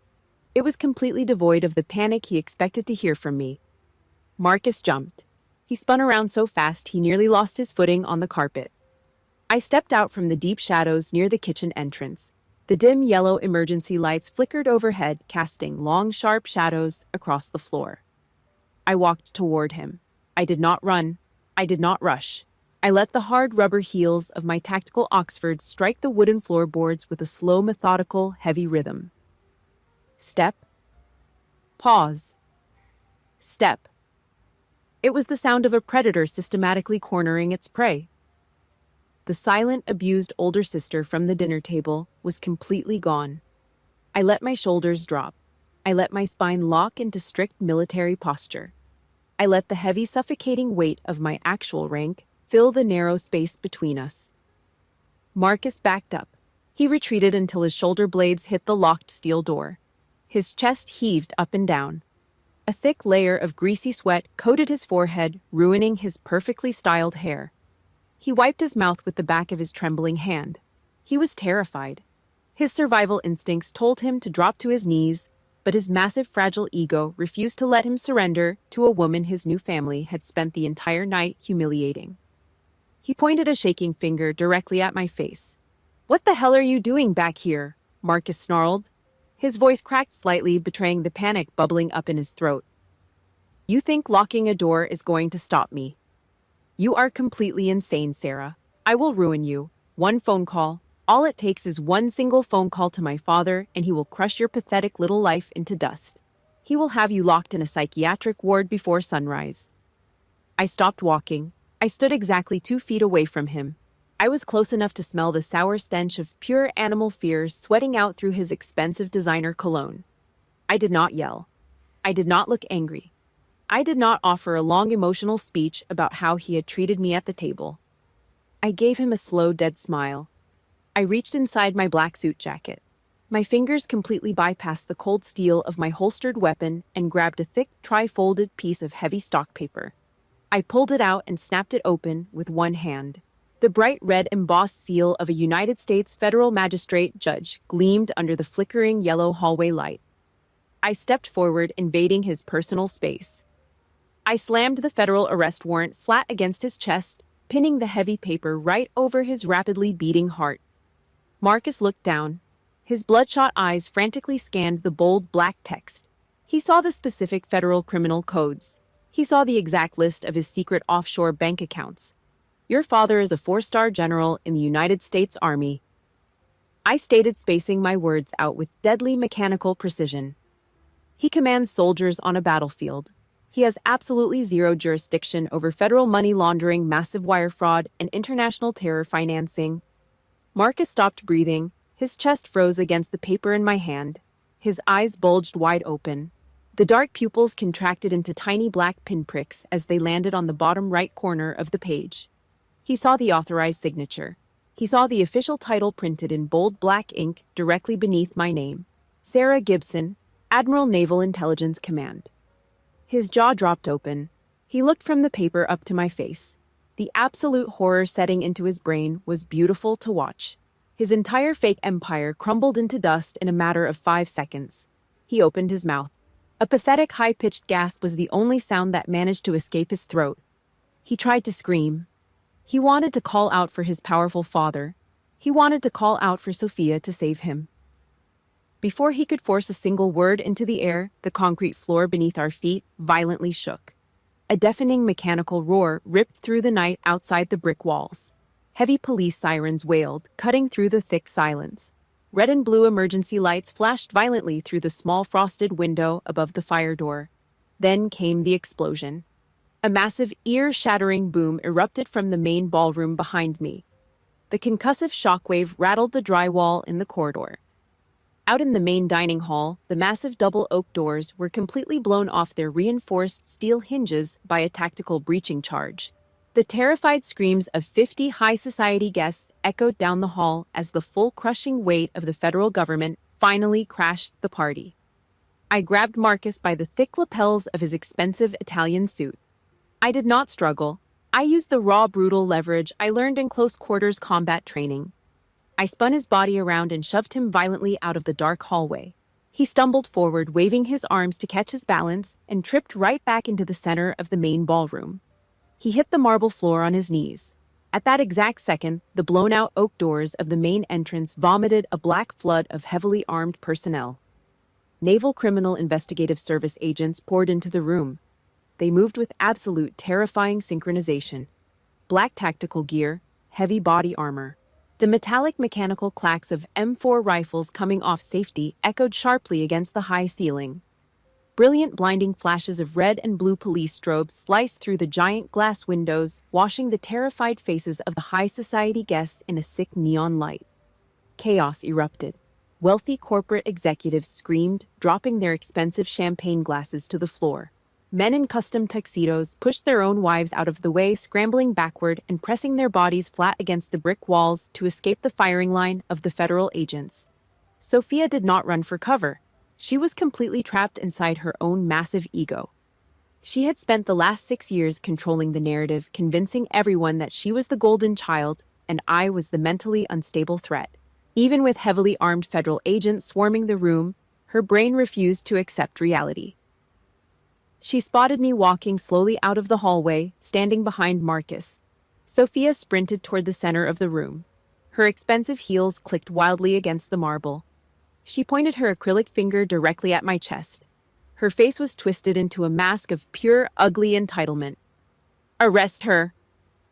It was completely devoid of the panic he expected to hear from me. Marcus jumped. He spun around so fast he nearly lost his footing on the carpet. I stepped out from the deep shadows near the kitchen entrance. The dim yellow emergency lights flickered overhead, casting long, sharp shadows across the floor. I walked toward him. I did not run. I did not rush. I let the hard rubber heels of my tactical Oxford strike the wooden floorboards with a slow, methodical, heavy rhythm. Step. Pause. Step. It was the sound of a predator systematically cornering its prey. The silent, abused older sister from the dinner table was completely gone. I let my shoulders drop. I let my spine lock into strict military posture. I let the heavy, suffocating weight of my actual rank fill the narrow space between us. Marcus backed up. He retreated until his shoulder blades hit the locked steel door. His chest heaved up and down. A thick layer of greasy sweat coated his forehead, ruining his perfectly styled hair. He wiped his mouth with the back of his trembling hand. He was terrified. His survival instincts told him to drop to his knees, but his massive fragile ego refused to let him surrender to a woman his new family had spent the entire night humiliating. He pointed a shaking finger directly at my face. "What the hell are you doing back here?" Marcus snarled. His voice cracked slightly, betraying the panic bubbling up in his throat. "You think locking a door is going to stop me? You are completely insane, Sarah. I will ruin you. One phone call. All it takes is one single phone call to my father, and he will crush your pathetic little life into dust. He will have you locked in a psychiatric ward before sunrise." I stopped walking. I stood exactly 2 feet away from him. I was close enough to smell the sour stench of pure animal fear sweating out through his expensive designer cologne. I did not yell. I did not look angry. I did not offer a long emotional speech about how he had treated me at the table. I gave him a slow, dead smile. I reached inside my black suit jacket. My fingers completely bypassed the cold steel of my holstered weapon and grabbed a thick, tri-folded piece of heavy stock paper. I pulled it out and snapped it open with one hand. The bright red embossed seal of a United States federal magistrate judge gleamed under the flickering yellow hallway light. I stepped forward, invading his personal space. I slammed the federal arrest warrant flat against his chest, pinning the heavy paper right over his rapidly beating heart. Marcus looked down. His bloodshot eyes frantically scanned the bold black text. He saw the specific federal criminal codes. He saw the exact list of his secret offshore bank accounts. "Your father is a 4-star general in the United States Army." I stated, spacing my words out with deadly mechanical precision. "He commands soldiers on a battlefield. He has absolutely zero jurisdiction over federal money laundering, massive wire fraud, and international terror financing." Marcus stopped breathing. His chest froze against the paper in my hand. His eyes bulged wide open. The dark pupils contracted into tiny black pinpricks as they landed on the bottom right corner of the page. He saw the authorized signature. He saw the official title printed in bold black ink directly beneath my name. Sarah Gibson, Admiral, Naval Intelligence Command. His jaw dropped open. He looked from the paper up to my face. The absolute horror setting into his brain was beautiful to watch. His entire fake empire crumbled into dust in a matter of 5 seconds. He opened his mouth. A pathetic, high-pitched gasp was the only sound that managed to escape his throat. He tried to scream. He wanted to call out for his powerful father. He wanted to call out for Sophia to save him. Before he could force a single word into the air, the concrete floor beneath our feet violently shook. A deafening mechanical roar ripped through the night outside the brick walls. Heavy police sirens wailed, cutting through the thick silence. Red and blue emergency lights flashed violently through the small frosted window above the fire door. Then came the explosion. A massive, ear-shattering boom erupted from the main ballroom behind me. The concussive shockwave rattled the drywall in the corridor. Out in the main dining hall, the massive double oak doors were completely blown off their reinforced steel hinges by a tactical breaching charge. The terrified screams of 50 high society guests echoed down the hall as the full crushing weight of the federal government finally crashed the party. I grabbed Marcus by the thick lapels of his expensive Italian suit. I did not struggle. I used the raw, brutal leverage I learned in close quarters combat training. I spun his body around and shoved him violently out of the dark hallway. He stumbled forward, waving his arms to catch his balance, and tripped right back into the center of the main ballroom. He hit the marble floor on his knees. At that exact second, the blown-out oak doors of the main entrance vomited a black flood of heavily armed personnel. Naval Criminal Investigative Service agents poured into the room. They moved with absolute terrifying synchronization. Black tactical gear, heavy body armor. The metallic mechanical clacks of M4 rifles coming off safety echoed sharply against the high ceiling. Brilliant, blinding flashes of red and blue police strobes sliced through the giant glass windows, washing the terrified faces of the high society guests in a sick neon light. Chaos erupted. Wealthy corporate executives screamed, dropping their expensive champagne glasses to the floor. Men in custom tuxedos pushed their own wives out of the way, scrambling backward and pressing their bodies flat against the brick walls to escape the firing line of the federal agents. Sophia did not run for cover. She was completely trapped inside her own massive ego. She had spent the last 6 years controlling the narrative, convincing everyone that she was the golden child and I was the mentally unstable threat. Even with heavily armed federal agents swarming the room, her brain refused to accept reality. She spotted me walking slowly out of the hallway, standing behind Marcus. Sophia sprinted toward the center of the room. Her expensive heels clicked wildly against the marble. She pointed her acrylic finger directly at my chest. Her face was twisted into a mask of pure, ugly entitlement. "Arrest her!"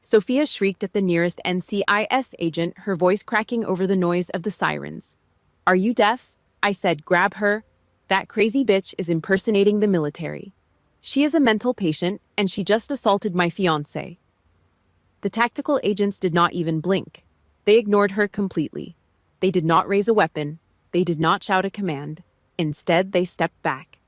Sophia shrieked at the nearest NCIS agent, her voice cracking over the noise of the sirens. "Are you deaf?" I said. "Grab her. That crazy bitch is impersonating the military. She is a mental patient, and she just assaulted my fiancé." The tactical agents did not even blink. They ignored her completely. They did not raise a weapon. They did not shout a command. Instead, they stepped back.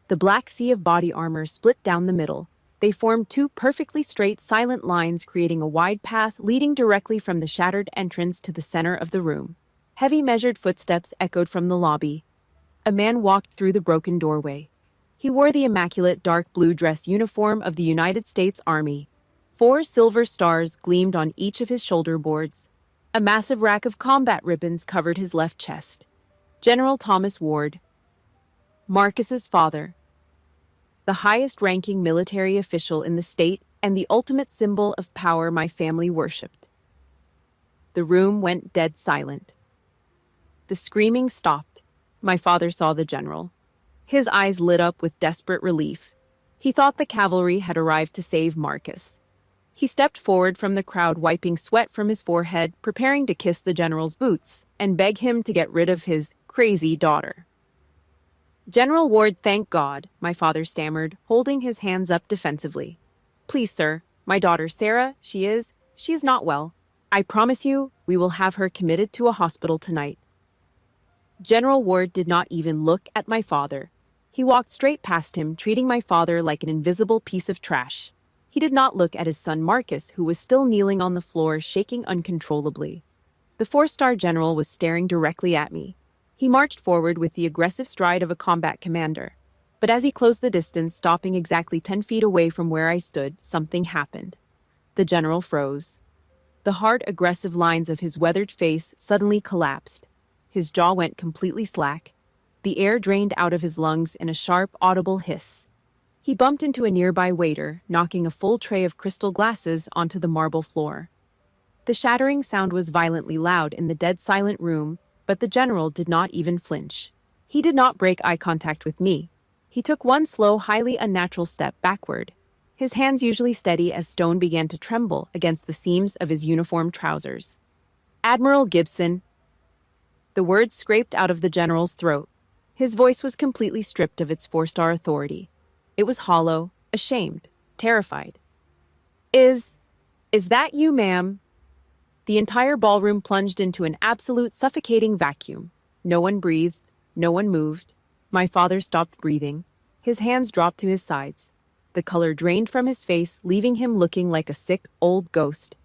The black sea of body armor split down the middle. They formed two perfectly straight, silent lines, creating a wide path leading directly from the shattered entrance to the center of the room. Heavy, measured footsteps echoed from the lobby. A man walked through the broken doorway. He wore the immaculate dark blue dress uniform of the United States Army. 4 silver stars gleamed on each of his shoulder boards. A massive rack of combat ribbons covered his left chest. General Thomas Ward, Marcus's father, the highest-ranking military official in the state and the ultimate symbol of power my family worshipped. The room went dead silent. The screaming stopped. My father saw the general. His eyes lit up with desperate relief. He thought the cavalry had arrived to save Marcus. He stepped forward from the crowd, wiping sweat from his forehead, preparing to kiss the general's boots and beg him to get rid of his crazy daughter. "General Ward, thank God," my father stammered, holding his hands up defensively. "Please, sir, my daughter Sarah, she is not well. I promise you, we will have her committed to a hospital tonight." General Ward did not even look at my father. He walked straight past him, treating my father like an invisible piece of trash. He did not look at his son Marcus, who was still kneeling on the floor, shaking uncontrollably. The 4-star general was staring directly at me. He marched forward with the aggressive stride of a combat commander. But as he closed the distance, stopping exactly 10 feet away from where I stood, something happened. The general froze. The hard, aggressive lines of his weathered face suddenly collapsed. His jaw went completely slack. The air drained out of his lungs in a sharp, audible hiss. He bumped into a nearby waiter, knocking a full tray of crystal glasses onto the marble floor. The shattering sound was violently loud in the dead silent room, but the general did not even flinch. He did not break eye contact with me. He took one slow, highly unnatural step backward. His hands, usually steady as stone, began to tremble against the seams of his uniform trousers. "Admiral Gibson." The words scraped out of the general's throat. His voice was completely stripped of its 4-star authority. It was hollow, ashamed, terrified. Is that you, ma'am?" The entire ballroom plunged into an absolute suffocating vacuum. No one breathed, no one moved. My father stopped breathing. His hands dropped to his sides. The color drained from his face, leaving him looking like a sick, old ghost.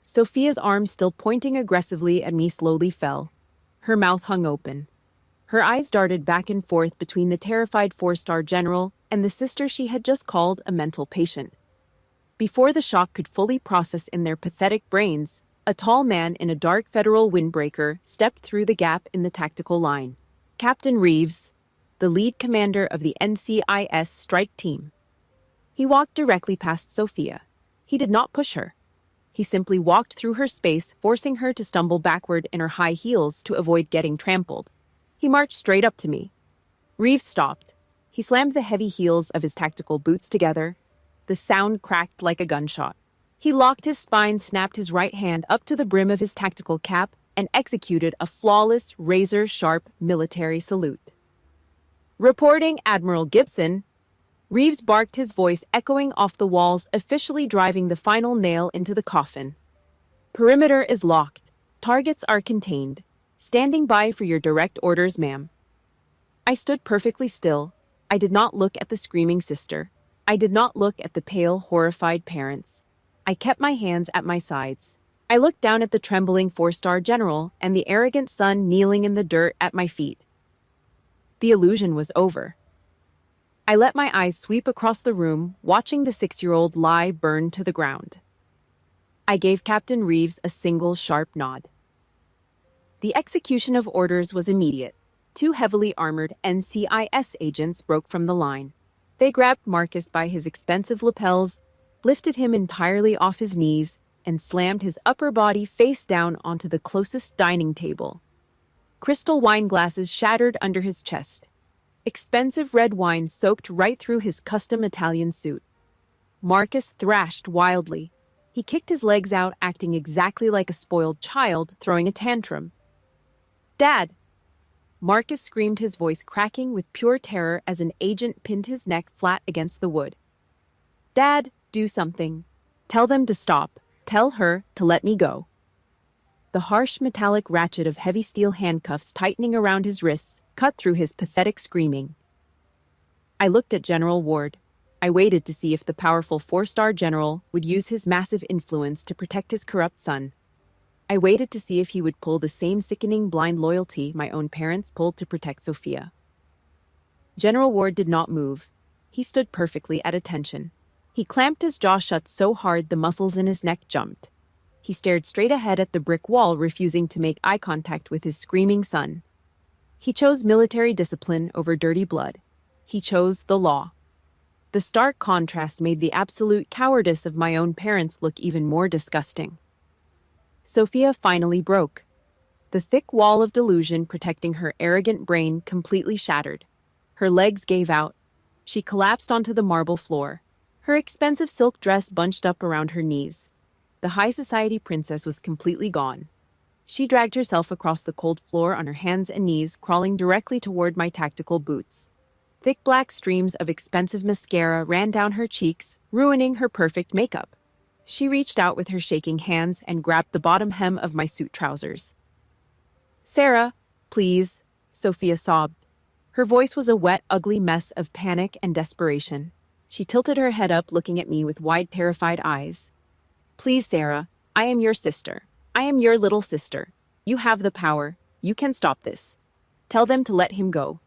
Sophia's arm, still pointing aggressively at me, slowly fell. Her mouth hung open. Her eyes darted back and forth between the terrified 4-star general and the sister she had just called a mental patient. Before the shock could fully process in their pathetic brains, a tall man in a dark federal windbreaker stepped through the gap in the tactical line. Captain Reeves, the lead commander of the NCIS strike team. He walked directly past Sophia. He did not push her. He simply walked through her space, forcing her to stumble backward in her high heels to avoid getting trampled. He marched straight up to me. Reeves stopped. He slammed the heavy heels of his tactical boots together. The sound cracked like a gunshot. He locked his spine, snapped his right hand up to the brim of his tactical cap, and executed a flawless, razor-sharp military salute. "Reporting Admiral Gibson." Reeves barked, his voice echoing off the walls, officially driving the final nail into the coffin. "Perimeter is locked. Targets are contained. Standing by for your direct orders, ma'am." I stood perfectly still. I did not look at the screaming sister. I did not look at the pale, horrified parents. I kept my hands at my sides. I looked down at the trembling 4-star general and the arrogant son kneeling in the dirt at my feet. The illusion was over. I let my eyes sweep across the room, watching the 6-year-old lie burn to the ground. I gave Captain Reeves a single sharp nod. The execution of orders was immediate. 2 heavily armored NCIS agents broke from the line. They grabbed Marcus by his expensive lapels, lifted him entirely off his knees, and slammed his upper body face down onto the closest dining table. Crystal wine glasses shattered under his chest. Expensive red wine soaked right through his custom Italian suit. Marcus thrashed wildly. He kicked his legs out, acting exactly like a spoiled child throwing a tantrum. "Dad!" Marcus screamed, his voice cracking with pure terror as an agent pinned his neck flat against the wood. "Dad, do something. Tell them to stop. Tell her to let me go." The harsh metallic ratchet of heavy steel handcuffs tightening around his wrists cut through his pathetic screaming. I looked at General Ward. I waited to see if the powerful 4-star general would use his massive influence to protect his corrupt son. I waited to see if he would pull the same sickening blind loyalty my own parents pulled to protect Sophia. General Ward did not move. He stood perfectly at attention. He clamped his jaw shut so hard the muscles in his neck jumped. He stared straight ahead at the brick wall, refusing to make eye contact with his screaming son. He chose military discipline over dirty blood. He chose the law. The stark contrast made the absolute cowardice of my own parents look even more disgusting. Sophia finally broke. The thick wall of delusion protecting her arrogant brain completely shattered. Her legs gave out. She collapsed onto the marble floor. Her expensive silk dress bunched up around her knees. The high society princess was completely gone. She dragged herself across the cold floor on her hands and knees, crawling directly toward my tactical boots. Thick black streams of expensive mascara ran down her cheeks, ruining her perfect makeup. She reached out with her shaking hands and grabbed the bottom hem of my suit trousers. "Sarah, please," Sophia sobbed. Her voice was a wet, ugly mess of panic and desperation. She tilted her head up, looking at me with wide, terrified eyes. "Please, Sarah, I am your sister. I am your little sister. You have the power. You can stop this. Tell them to let him go.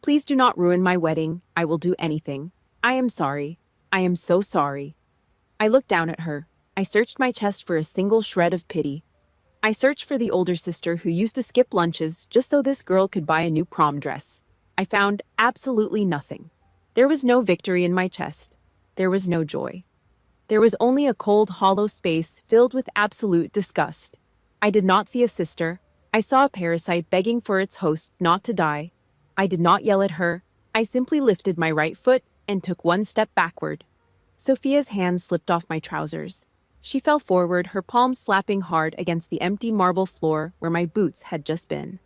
Please do not ruin my wedding. I will do anything. I am sorry. I am so sorry." I looked down at her. I searched my chest for a single shred of pity. I searched for the older sister who used to skip lunches just so this girl could buy a new prom dress. I found absolutely nothing. There was no victory in my chest. There was no joy. There was only a cold, hollow space filled with absolute disgust. I did not see a sister. I saw a parasite begging for its host not to die. I did not yell at her. I simply lifted my right foot and took one step backward. Sophia's hand slipped off my trousers. She fell forward, her palms slapping hard against the empty marble floor where my boots had just been.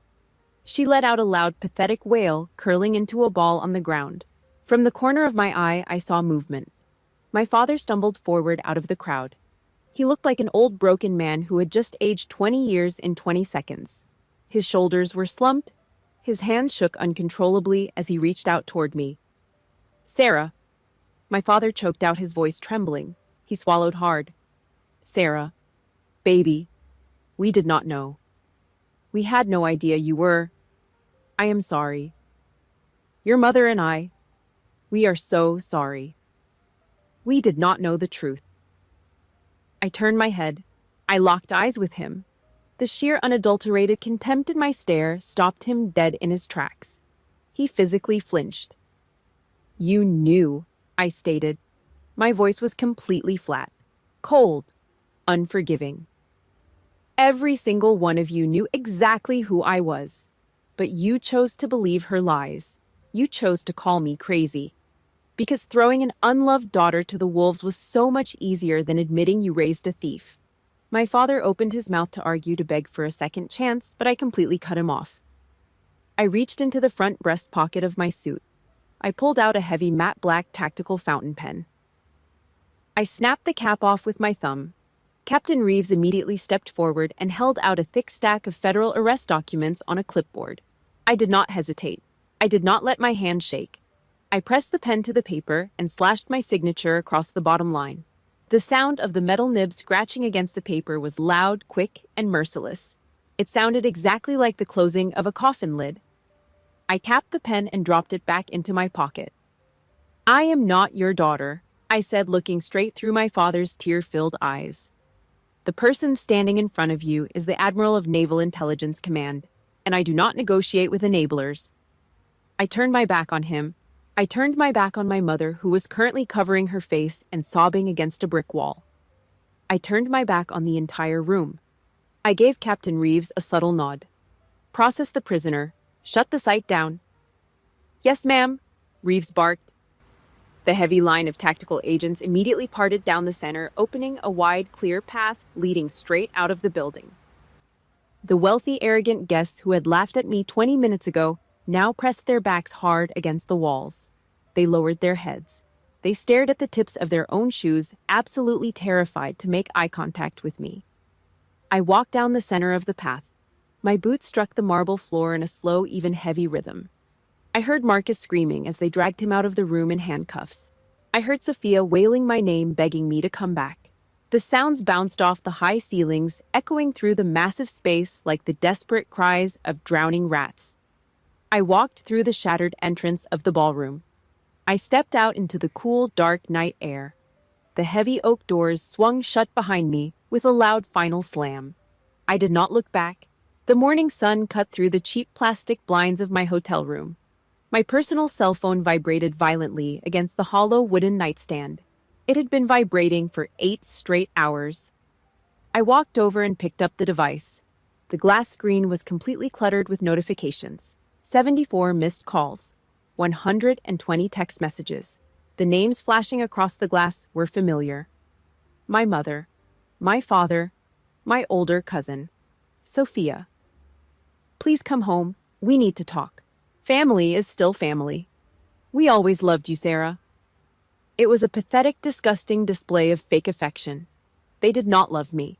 She let out a loud, pathetic wail, curling into a ball on the ground. From the corner of my eye, I saw movement. My father stumbled forward out of the crowd. He looked like an old broken man who had just aged 20 years in 20 seconds. His shoulders were slumped. His hands shook uncontrollably as he reached out toward me. "Sarah." My father choked out, his voice trembling. He swallowed hard. "Sarah. Baby. We did not know. We had no idea you were. I am sorry. Your mother and I. We are so sorry. We did not know the truth." I turned my head. I locked eyes with him. The sheer unadulterated contempt in my stare stopped him dead in his tracks. He physically flinched. "You knew," I stated. My voice was completely flat, cold, unforgiving. "Every single one of you knew exactly who I was. But you chose to believe her lies. You chose to call me crazy. Because throwing an unloved daughter to the wolves was so much easier than admitting you raised a thief." My father opened his mouth to argue, to beg for a second chance, but I completely cut him off. I reached into the front breast pocket of my suit. I pulled out a heavy matte black tactical fountain pen. I snapped the cap off with my thumb. Captain Reeves immediately stepped forward and held out a thick stack of federal arrest documents on a clipboard. I did not hesitate. I did not let my hand shake. I pressed the pen to the paper and slashed my signature across the bottom line. The sound of the metal nib scratching against the paper was loud, quick, and merciless. It sounded exactly like the closing of a coffin lid. I tapped the pen and dropped it back into my pocket. I am not your daughter, I said, looking straight through my father's tear-filled eyes. The person standing in front of you is the Admiral of Naval Intelligence Command, and I do not negotiate with enablers. I turned my back on him. I turned my back on my mother, who was currently covering her face and sobbing against a brick wall. I turned my back on the entire room. I gave Captain Reeves a subtle nod. Process the prisoner. Shut the site down. Yes, ma'am, Reeves barked. The heavy line of tactical agents immediately parted down the center, opening a wide, clear path leading straight out of the building. The wealthy, arrogant guests who had laughed at me 20 minutes ago now pressed their backs hard against the walls. They lowered their heads. They stared at the tips of their own shoes, absolutely terrified to make eye contact with me. I walked down the center of the path. My boots struck the marble floor in a slow, even heavy rhythm. I heard Marcus screaming as they dragged him out of the room in handcuffs. I heard Sophia wailing my name, begging me to come back. The sounds bounced off the high ceilings, echoing through the massive space like the desperate cries of drowning rats. I walked through the shattered entrance of the ballroom. I stepped out into the cool, dark night air. The heavy oak doors swung shut behind me with a loud final slam. I did not look back. The morning sun cut through the cheap plastic blinds of my hotel room. My personal cell phone vibrated violently against the hollow wooden nightstand. It had been vibrating for 8 straight hours. I walked over and picked up the device. The glass screen was completely cluttered with notifications. 74 missed calls. 120 text messages. The names flashing across the glass were familiar. My mother. My father. My older cousin. Sophia. Please come home. We need to talk. Family is still family. We always loved you, Sarah. It was a pathetic, disgusting display of fake affection. They did not love me.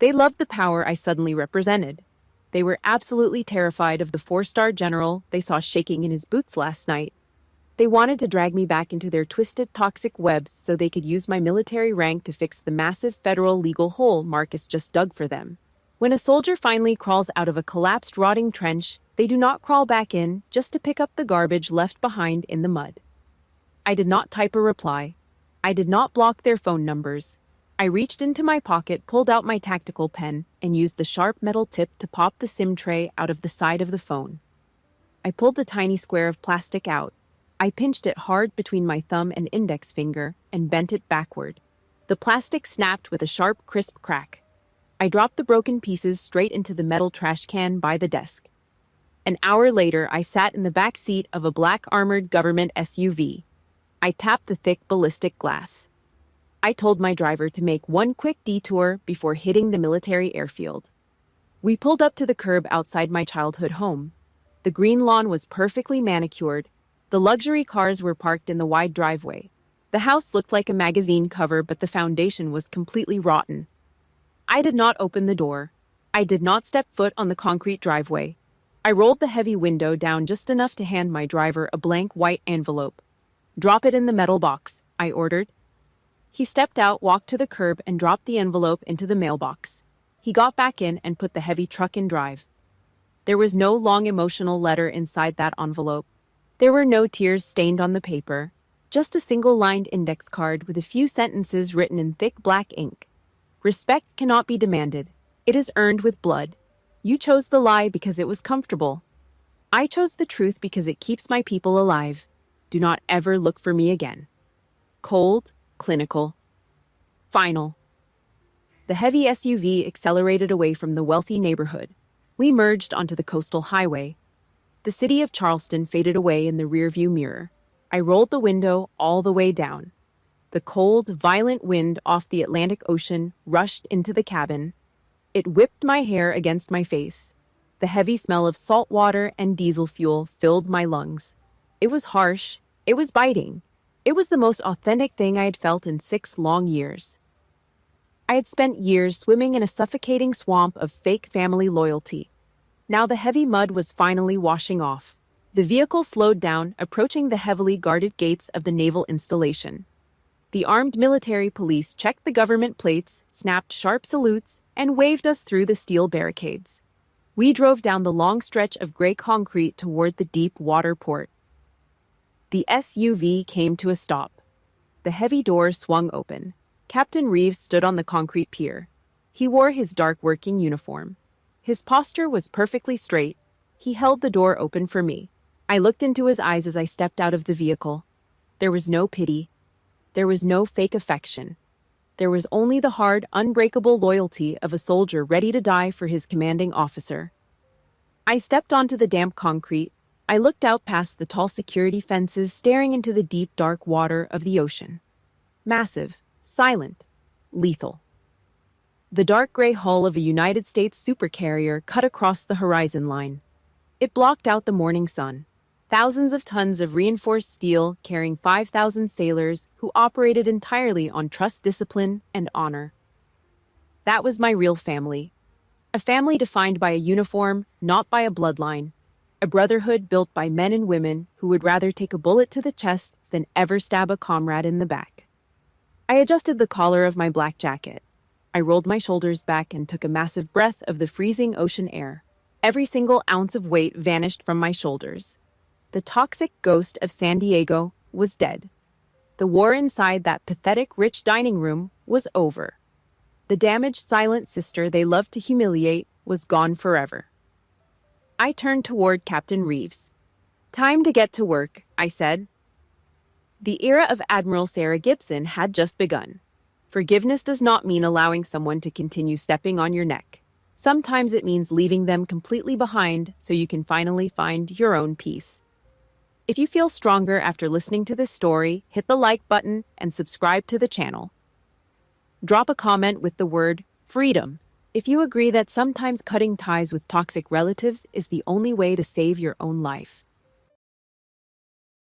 They loved the power I suddenly represented. They were absolutely terrified of the 4-star general they saw shaking in his boots last night. They wanted to drag me back into their twisted, toxic webs so they could use my military rank to fix the massive federal legal hole Marcus just dug for them. When a soldier finally crawls out of a collapsed, rotting trench, they do not crawl back in just to pick up the garbage left behind in the mud. I did not type a reply. I did not block their phone numbers. I reached into my pocket, pulled out my tactical pen, and used the sharp metal tip to pop the SIM tray out of the side of the phone. I pulled the tiny square of plastic out. I pinched it hard between my thumb and index finger and bent it backward. The plastic snapped with a sharp, crisp crack. I dropped the broken pieces straight into the metal trash can by the desk. An hour later, I sat in the back seat of a black armored government SUV. I tapped the thick ballistic glass. I told my driver to make one quick detour before hitting the military airfield. We pulled up to the curb outside my childhood home. The green lawn was perfectly manicured. The luxury cars were parked in the wide driveway. The house looked like a magazine cover, but the foundation was completely rotten. I did not open the door. I did not step foot on the concrete driveway. I rolled the heavy window down just enough to hand my driver a blank white envelope. "Drop it in the metal box," I ordered. He stepped out, walked to the curb, and dropped the envelope into the mailbox. He got back in and put the heavy truck in drive. There was no long emotional letter inside that envelope. There were no tears stained on the paper, just a single-lined index card with a few sentences written in thick black ink. Respect cannot be demanded. It is earned with blood. You chose the lie because it was comfortable. I chose the truth because it keeps my people alive. Do not ever look for me again. Cold, clinical. Final. The heavy SUV accelerated away from the wealthy neighborhood. We merged onto the coastal highway. The city of Charleston faded away in the rearview mirror. I rolled the window all the way down. The cold, violent wind off the Atlantic Ocean rushed into the cabin. It whipped my hair against my face. The heavy smell of salt water and diesel fuel filled my lungs. It was harsh. It was biting. It was the most authentic thing I had felt in 6 long years. I had spent years swimming in a suffocating swamp of fake family loyalty. Now the heavy mud was finally washing off. The vehicle slowed down, approaching the heavily guarded gates of the naval installation. The armed military police checked the government plates, snapped sharp salutes, and waved us through the steel barricades. We drove down the long stretch of gray concrete toward the deep water port. The SUV came to a stop. The heavy doors swung open. Captain Reeves stood on the concrete pier. He wore his dark working uniform. His posture was perfectly straight. He held the door open for me. I looked into his eyes as I stepped out of the vehicle. There was no pity. There was no fake affection. There was only the hard, unbreakable loyalty of a soldier ready to die for his commanding officer. I stepped onto the damp concrete. I looked out past the tall security fences, staring into the deep, dark water of the ocean. Massive, silent, lethal. The dark gray hull of a United States supercarrier cut across the horizon line. It blocked out the morning sun. Thousands of tons of reinforced steel carrying 5,000 sailors who operated entirely on trust, discipline, and honor. That was my real family. A family defined by a uniform, not by a bloodline. A brotherhood built by men and women who would rather take a bullet to the chest than ever stab a comrade in the back. I adjusted the collar of my black jacket. I rolled my shoulders back and took a massive breath of the freezing ocean air. Every single ounce of weight vanished from my shoulders. The toxic ghost of San Diego was dead. The war inside that pathetic, rich dining room was over. The damaged, silent sister they loved to humiliate was gone forever. I turned toward Captain Reeves. "Time to get to work," I said. The era of Admiral Sarah Gibson had just begun. Forgiveness does not mean allowing someone to continue stepping on your neck. Sometimes it means leaving them completely behind so you can finally find your own peace. If you feel stronger after listening to this story, hit the like button and subscribe to the channel. Drop a comment with the word freedom if you agree that sometimes cutting ties with toxic relatives is the only way to save your own life.